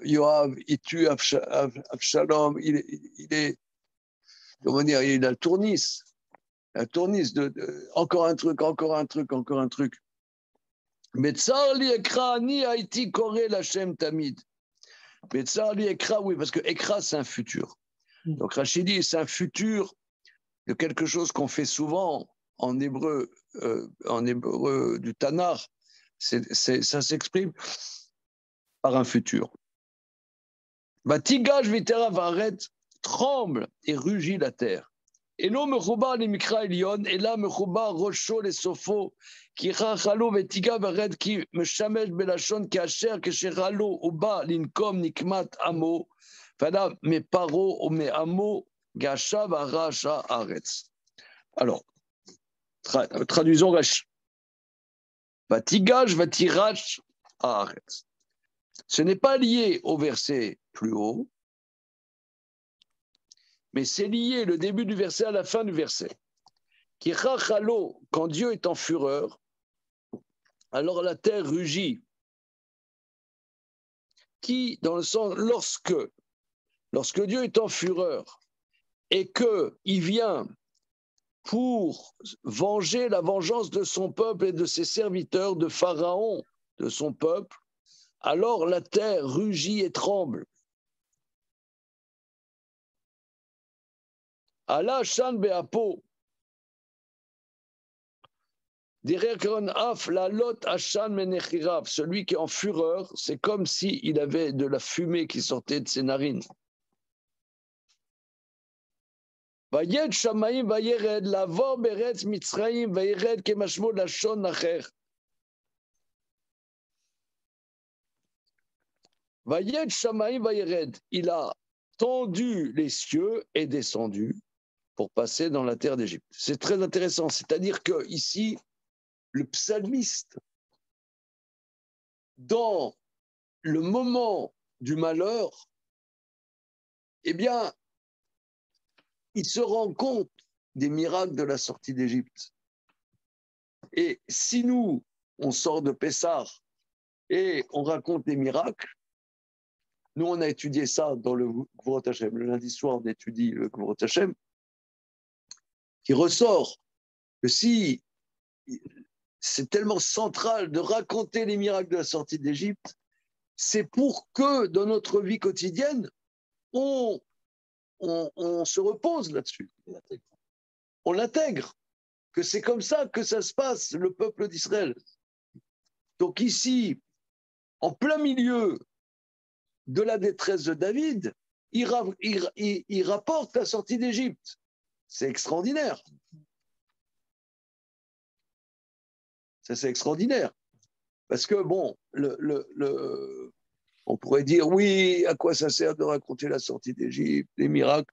Yoav il tue Absalom, il est, comment dire, il a le tournis. Encore un truc. Metzar li ekra ni haïti koré l'Hachem tamid. Metzar li ekra, oui, parce que ekra, c'est un futur. Donc Rachid dit, c'est un futur de quelque chose qu'on fait souvent en hébreu du Tanakh. Ça s'exprime par un futur. Batigage vitera varet, tremble et rugit la terre. Et l'eau me rouba les mikra elion, et là me rouba rocho les sofos, qui rachalo vetiga varet, qui me chamesh belachon, qui acher, que chez ralo, ou bas l'inkom nikmat amo, fada me paro ou me amo, gacha varacha aretz. Alors, traduisons Rashi. Vatigage, vatirach, aretz. Ce n'est pas lié au verset plus haut, mais c'est lié le début du verset à la fin du verset. Qui rachalo, quand Dieu est en fureur, alors la terre rugit. Qui, dans le sens, lorsque Dieu est en fureur et qu'il vient pour venger la vengeance de son peuple et de ses serviteurs, de Pharaon, de son peuple, alors la terre rugit et tremble. Allah shan be'apo. Celui qui est en fureur, c'est comme s'il avait de la fumée qui sortait de ses narines. Vayed shamayim vayered lavo beretz mitzrayim vayered kemashmo lashon acher. Vayed shamayim vayered. Il a tendu les cieux et descendu pour passer dans la terre d'Égypte. C'est très intéressant. C'est-à-dire que ici, le psalmiste, dans le moment du malheur, eh bien, il se rend compte des miracles de la sortie d'Égypte. Et si nous, on sort de Pessar et on raconte des miracles, nous, on a étudié ça dans le Gvorot Hashem. Le lundi soir, on étudie le Gvorot Hashem, qui ressort que si c'est tellement central de raconter les miracles de la sortie d'Égypte, c'est pour que dans notre vie quotidienne, on se repose là-dessus. On l'intègre, que c'est comme ça que ça se passe, le peuple d'Israël. Donc ici, en plein milieu de la détresse de David, il rapporte la sortie d'Égypte. C'est extraordinaire. Ça, c'est extraordinaire. Parce que, bon, on pourrait dire, oui, à quoi ça sert de raconter la sortie d'Égypte, les miracles?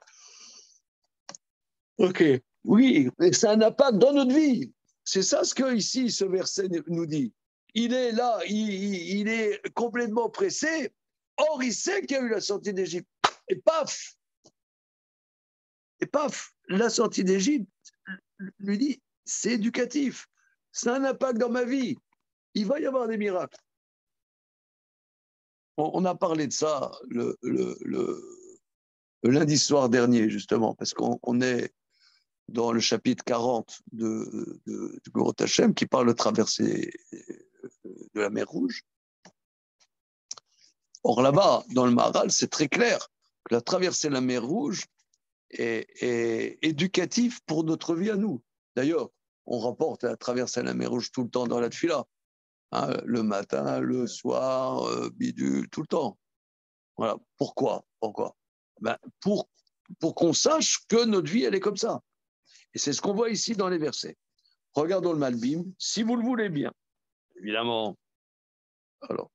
Ok, oui, mais ça a un impact dans notre vie. C'est ça ce que ici ce verset nous dit. Il est là, il est complètement pressé. Or, il sait qu'il y a eu la sortie d'Égypte. Et paf, la sortie d'Égypte lui dit, c'est éducatif. Ça a un impact dans ma vie. Il va y avoir des miracles. On a parlé de ça le lundi soir dernier, justement, parce qu'on est dans le chapitre 40 de Gvorot Hashem, qui parle de traversée de la mer Rouge. Or, là-bas, dans le Maharal, c'est très clair que la traversée de la mer Rouge est éducative pour notre vie à nous. D'ailleurs, on rapporte la traversée de la mer Rouge tout le temps dans la tefila. Hein, le matin, le soir, bidule, tout le temps. Voilà. Pourquoi ben, pour qu'on sache que notre vie, elle est comme ça. Et c'est ce qu'on voit ici dans les versets. Regardons le Malbim, si vous le voulez bien. Évidemment. Alors.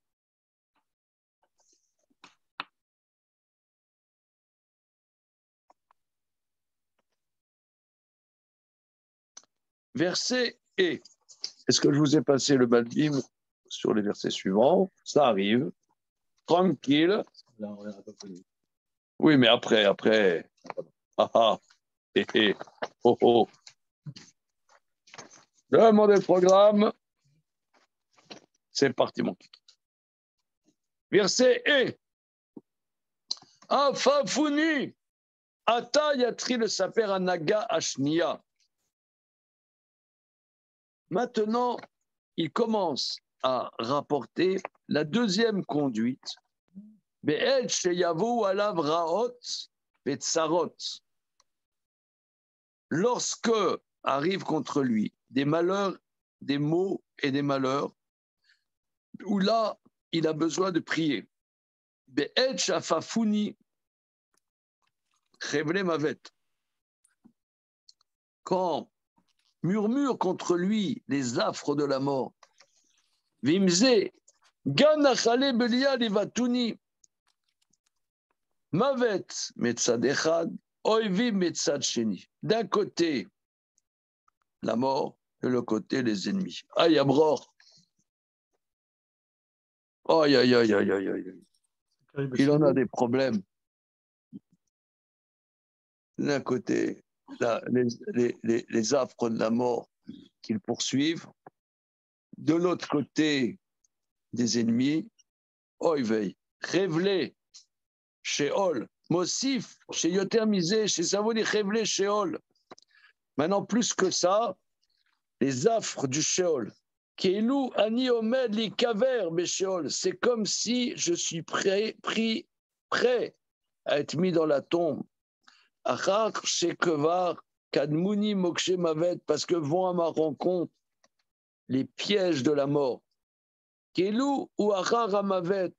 Verset et. Est-ce que je vous ai passé le Malbim sur les versets suivants? Ça arrive. Tranquille. Oui, mais après. Ah, oh. Demandez le programme. C'est parti, mon kiki. Verset et. Afafuni. Ata yatri le saper anaga ashnia. Maintenant, il commence à rapporter la deuxième conduite. Be'el sheyavu alav raot ve'tsarot. Lorsque arrivent contre lui des malheurs, des maux et des malheurs, où là, il a besoin de prier. Be'el shafafuni chevle mavet. Quand murmurent contre lui les affres de la mort. Vimze, ganachale belia livatuni. Mavet metzad echad, oivi metzad sheni. D'un côté, la mort, de l'autre côté, les ennemis. Aïe, abror. Aïe. Il en a des problèmes. D'un côté, les affres de la mort qu'ils poursuivent. De l'autre côté, des ennemis. Oivei, révélé, Sheol, Mosif, chez Yoter Misé, chez Savoni, révélé, Sheol. Maintenant, plus que ça, les affres du Sheol. Keilou, Ani Omed, li Kaver, Sheol. C'est comme si je suis prêt à être mis dans la tombe. Achar, Shekevar, Kadmouni, Mokshe Mavet, parce que vont à ma rencontre les pièges de la mort. Kelou ou Achar Amavet,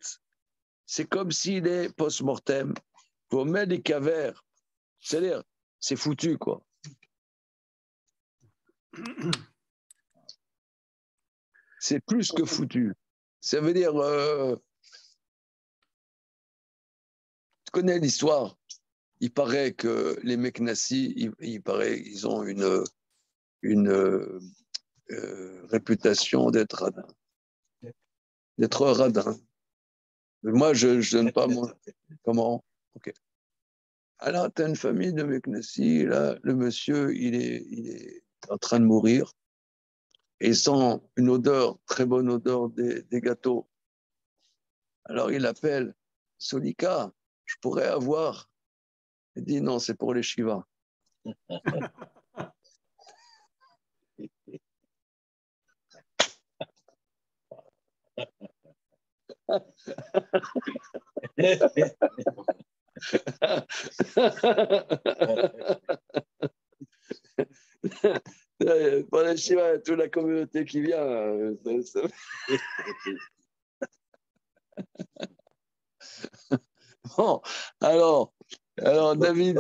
c'est comme s'il est post-mortem. Vous mettez des cavers, c'est-à-dire c'est foutu, quoi. C'est plus que foutu. Ça veut dire, tu connais l'histoire. Il paraît que les Meknassi, ils ont une réputation d'être radin. D'être radin. Moi, je donne pas mon. Comment? Ok. Alors, tu as une famille de Meknassi, là, le monsieur, il est en train de mourir, et il sent une odeur, très bonne odeur des gâteaux. Alors, il appelle Solika, je pourrais avoir. Il dit non, c'est pour les Shivas. Pour les Shivas, toute la communauté qui vient. Bon, alors David.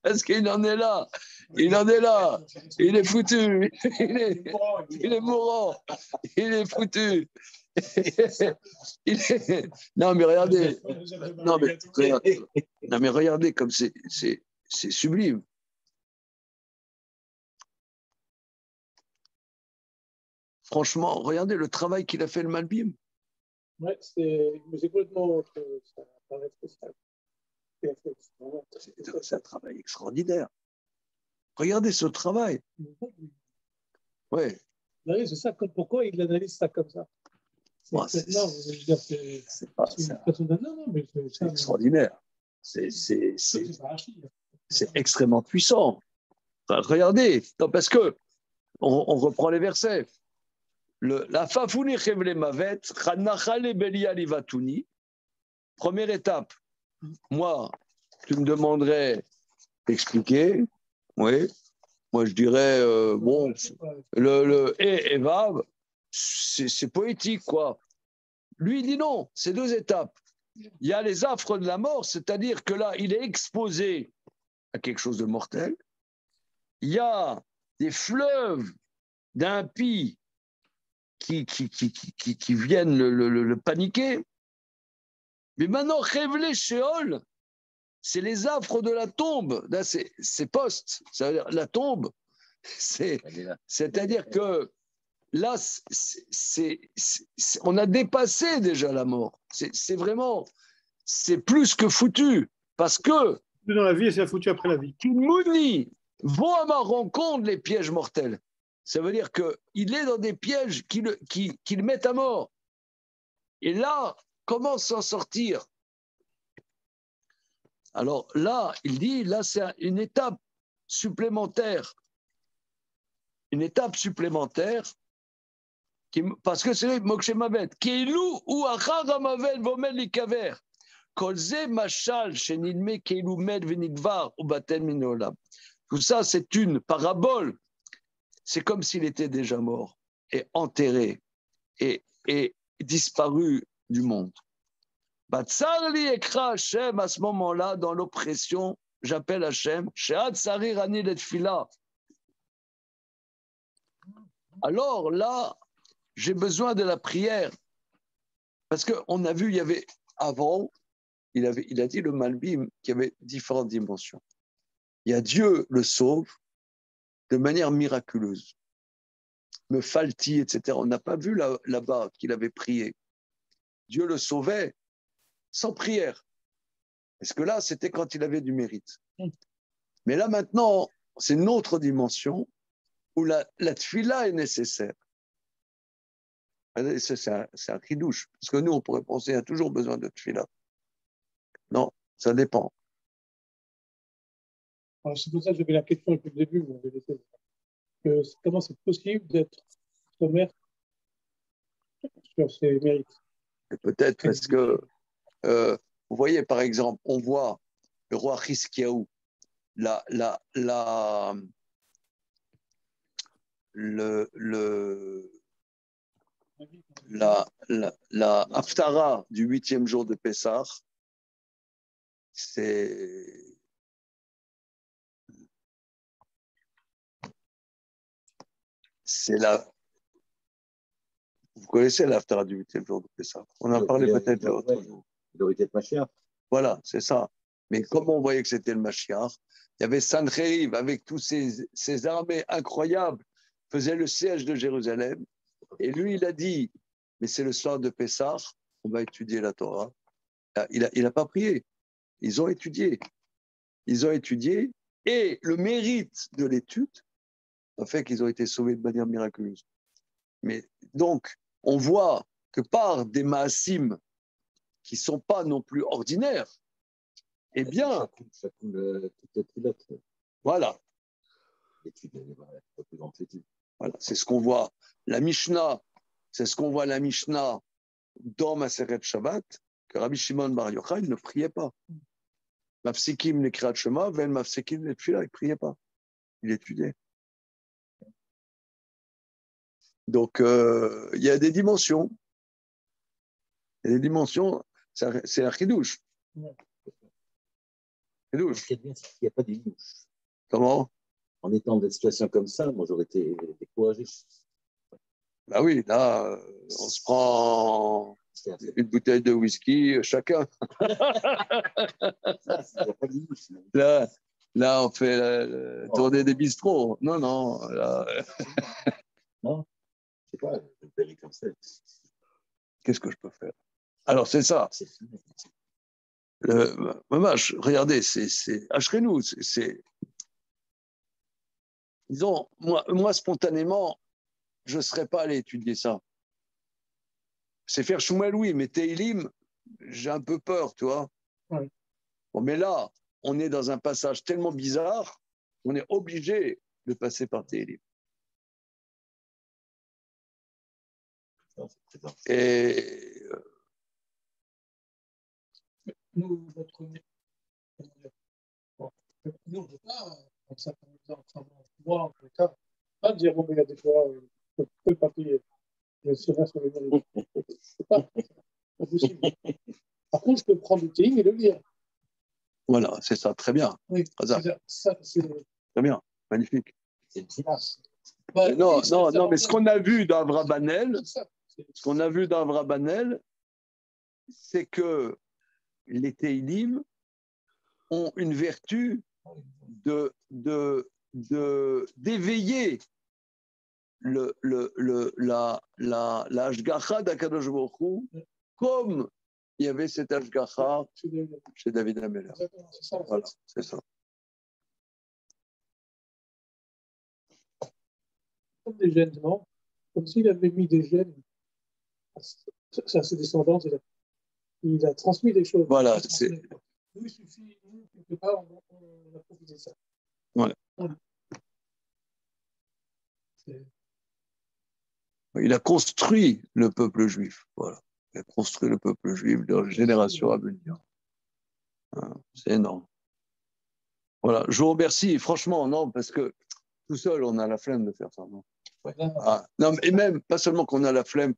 Parce qu'il en est là. Il en est là. Il est foutu. Il est mourant. Il est foutu. Non, mais regardez. Non, mais regardez comme c'est sublime. Franchement, regardez le travail qu'il a fait le Malbim. Ouais, c'est complètement. Ça paraît spécial. C'est un travail extraordinaire. Regardez ce travail. Ouais. Oui, c'est ça. Pourquoi il analyse ça comme ça? C'est extraordinaire. C'est extrêmement puissant. Enfin, regardez, non, parce que on reprend les versets. La fafouni chevle mavet, chanachale belia livatuni. Première étape. Moi, tu me demanderais d'expliquer. Oui. Moi, je dirais, bon, le et vav, c'est poétique, quoi. Lui, il dit non, c'est deux étapes. Il y a les affres de la mort, c'est-à-dire que là, il est exposé à quelque chose de mortel. Il y a des fleuves d'impies qui viennent le paniquer. Mais maintenant, révéler Sheol, c'est les affres de la tombe. Là, c'est post. Ça veut dire la tombe. C'est-à-dire que là, on a dépassé déjà la mort. C'est vraiment, c'est plus que foutu. Parce que. Dans la vie et c'est foutu après la vie. Mouni vont à ma rencontre les pièges mortels. Ça veut dire qu'il est dans des pièges qui le mettent à mort. Et là, comment s'en sortir? Alors là, il dit, là, c'est une étape supplémentaire. Une étape supplémentaire, parce que c'est Mokshe Mavet. Keilou ou Achar Mavet Vomel Likaver. Kolze Machal Shenilme Keilou Med Venidvar ou Batel Minolam. Tout ça, c'est une parabole. C'est comme s'il était déjà mort et enterré et disparu du monde. Batsarli Ekra Hashem, à ce moment-là, dans l'oppression, j'appelle Hashem, Shead Sarir Ani Letfila. Alors là, j'ai besoin de la prière. Parce qu'on a vu, il y avait avant, il a dit le Malbim qu'il y avait différentes dimensions. Il y a Dieu le sauve de manière miraculeuse. Me falti, etc. On n'a pas vu là-bas qu'il avait prié. Dieu le sauvait sans prière. Parce que là, c'était quand il avait du mérite. Mais là, maintenant, c'est une autre dimension où la tfila est nécessaire. C'est un chidouche. Parce que nous, on pourrait penser qu'il y a toujours besoin de tfila. Non, ça dépend. Alors, c'est pour ça que j'avais la question depuis le début, vous m'avez laissé. Comment c'est possible d'être sommaire sur ses mérites? Peut-être parce que, vous voyez, par exemple, on voit le roi Hiskiaou, la Haftara du 8e jour de Pessah, c'est la. Vous connaissez l'Haftarah du 8e jour de Pessah. On en parlait peut-être l'autre jour. Il aurait été le Mashiach. Voilà, c'est ça. Mais comme on voyait que c'était le Mashiach, il y avait Sancheriv avec tous ces armées incroyables, faisait le siège de Jérusalem. Et lui, il a dit, mais c'est le soir de Pessah, on va étudier la Torah. Il n'a pas prié. Ils ont étudié. Ils ont étudié. Et le mérite de l'étude a fait qu'ils ont été sauvés de manière miraculeuse. Mais donc, on voit que par des maasim qui ne sont pas non plus ordinaires, eh bien, voilà. Voilà, c'est ce qu'on voit. La Mishnah, c'est ce qu'on voit la Mishnah dans Maseret Shabbat, que Rabbi Shimon Bar Yochai ne priait pas. Mafsikim les Kriyat Shema, Ven Mafsikim les Tfila, il ne priait pas. Il étudiait. Donc, il y a des dimensions. Il y a des dimensions, c'est un chidouche. Ce qui est bien, c'est qu'il n'y a pas de louche. Comment? En étant dans des situations comme ça, moi, j'aurais été découragé. Bah oui, là, on se prend une bouteille de whisky chacun. Là, on fait la tournée des bistrots. Non. Là... Non, je sais pas, je me verrai comme ça. Qu'est-ce que je peux faire? Alors, c'est ça. Mamash, regardez, c'est Ashrenou. Disons, moi, spontanément, je ne serais pas allé étudier ça. C'est faire Shmuel, oui, mais Teilim, j'ai un peu peur, tu vois. Ouais. Bon, mais là, on est dans un passage tellement bizarre, on est obligé de passer par Teilim. Et nous, nous, on ne peut pas, comme ça, moi, en tout cas, pas dire, bon, mais il y a des fois, le papier, le sonnet sur les mains. C'est pas possible. Par contre, je peux prendre le thé et le lire. voilà, c'est ça, très bien. Oui, ça, c'est très bien, magnifique. C'est une finance. Ouais, non, oui, non, mais ce qu'on a vu dans Avrabanel, c'est que les Teilim ont une vertu d'éveiller la Hashgacha d'Akadosh Baruch Hu, comme il y avait cette Hashgacha chez David Ameller. Voilà, c'est ça. Comme des gènes, non? Comme s'il avait mis des gènes à ses descendants, il a transmis des choses. Voilà, c'est. Nous, il suffit, nous, quelque part, on a profité de ça. Voilà. Il a construit le peuple juif. Voilà. Il a construit le peuple juif de génération à venir. C'est énorme. Voilà. Je vous remercie. Franchement, non, parce que tout seul, on a la flemme de faire ça. Non, non, et même, pas seulement qu'on a la flemme,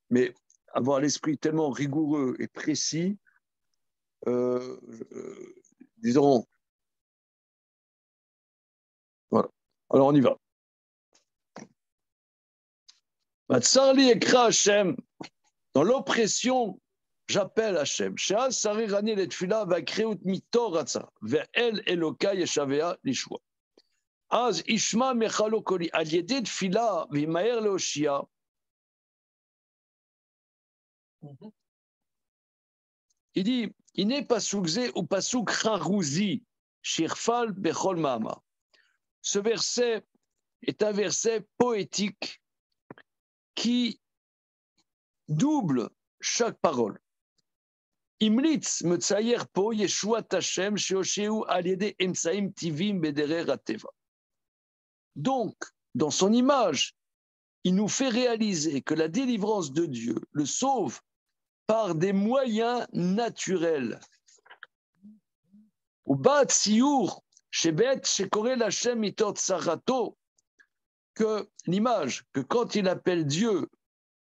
mais avoir l'esprit tellement rigoureux et précis, disons. Voilà. Alors, on y va. Matsarli ekra Hashem. Dans l'oppression, j'appelle Hashem. She'az sari rani letfila va'kreut mito ratza ve'el Eloka yeshavea lishua. Az ishma mechalo koli al yedei tfila v'imaher leoshia. Il dit, il n'est pas soukzé ou pas souk charouzi shirfal bechol ma'ama. Ce verset est un verset poétique qui double chaque parole. Imlitz metzayer po Yeshua Hashem sheosheu al yedei emsaim tivim bederer ateva. Donc, dans son image, il nous fait réaliser que la délivrance de Dieu le sauve par des moyens naturels. Ou bat siur shebet shekore l'Hashem mitot sarato, que l'image que quand il appelle Dieu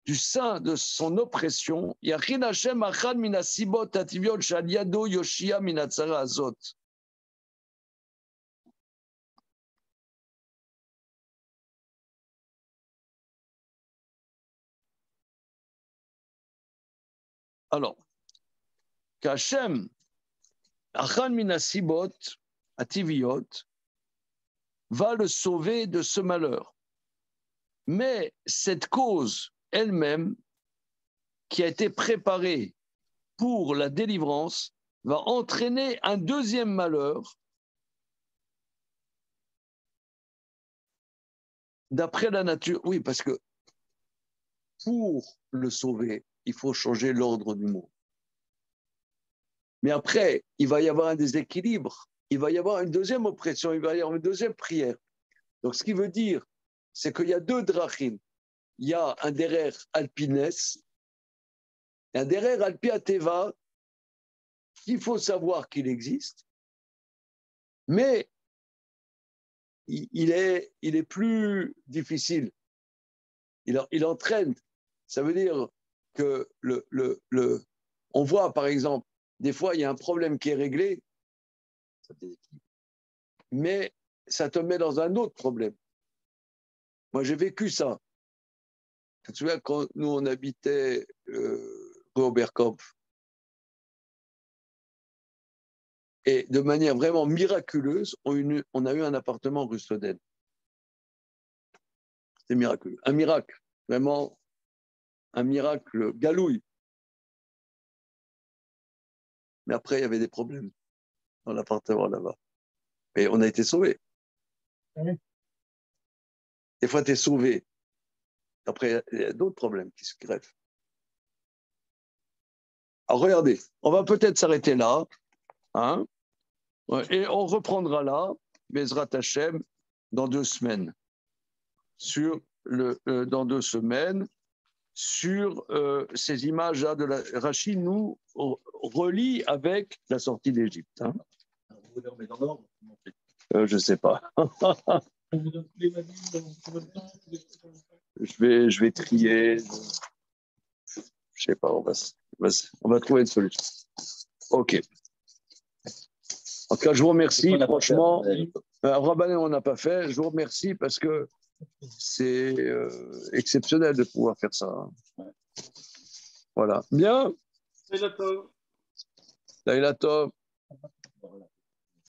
du sein de son oppression. Yachin Hashem achad minasibot ativiot shal yado yoshia minatzara azot. Alors, qu'Hachem achad minasibot ativiot va le sauver de ce malheur. Mais cette cause elle-même, qui a été préparée pour la délivrance, va entraîner un deuxième malheur d'après la nature. Oui, parce que pour le sauver, il faut changer l'ordre du monde. Mais après, il va y avoir un déséquilibre, il va y avoir une deuxième oppression, il va y avoir une deuxième prière. Donc, ce qui veut dire, c'est qu'il y a deux drachim. Il y a un derer alpines et un derer alpi ateva qu'il faut savoir qu'il existe, mais il est plus difficile. Il entraîne. Ça veut dire que on voit, par exemple, des fois, il y a un problème qui est réglé, mais ça te met dans un autre problème. Moi, j'ai vécu ça. Tu te souviens, quand nous, on habitait rue Oberkampf, et de manière vraiment miraculeuse, on a eu un appartement rue Sloden. C'était miraculeux. Un miracle, vraiment un miracle galouille. Mais après, il y avait des problèmes dans l'appartement là-bas. Mais on a été sauvés. Oui. Des fois, tu es sauvé. Après, il y a d'autres problèmes qui se greffent. Alors, regardez, on va peut-être s'arrêter là. Hein, et on reprendra là, Bezrat Hashem, dans 2 semaines. Dans 2 semaines, sur ces images-là de la Rachi nous relie avec la sortie d'Égypte. Hein. Vous les remettez dans l'ordre? Je ne sais pas. On vous donne tous les manuels dans combien de temps? Je vais trier. Je ne sais pas, on va trouver une solution. OK. En tout cas, je vous remercie. Franchement, Rabané, on n'a pas fait. Je vous remercie parce que c'est exceptionnel de pouvoir faire ça. Hein. Voilà. Bien. Laila Tov. Laila Tov.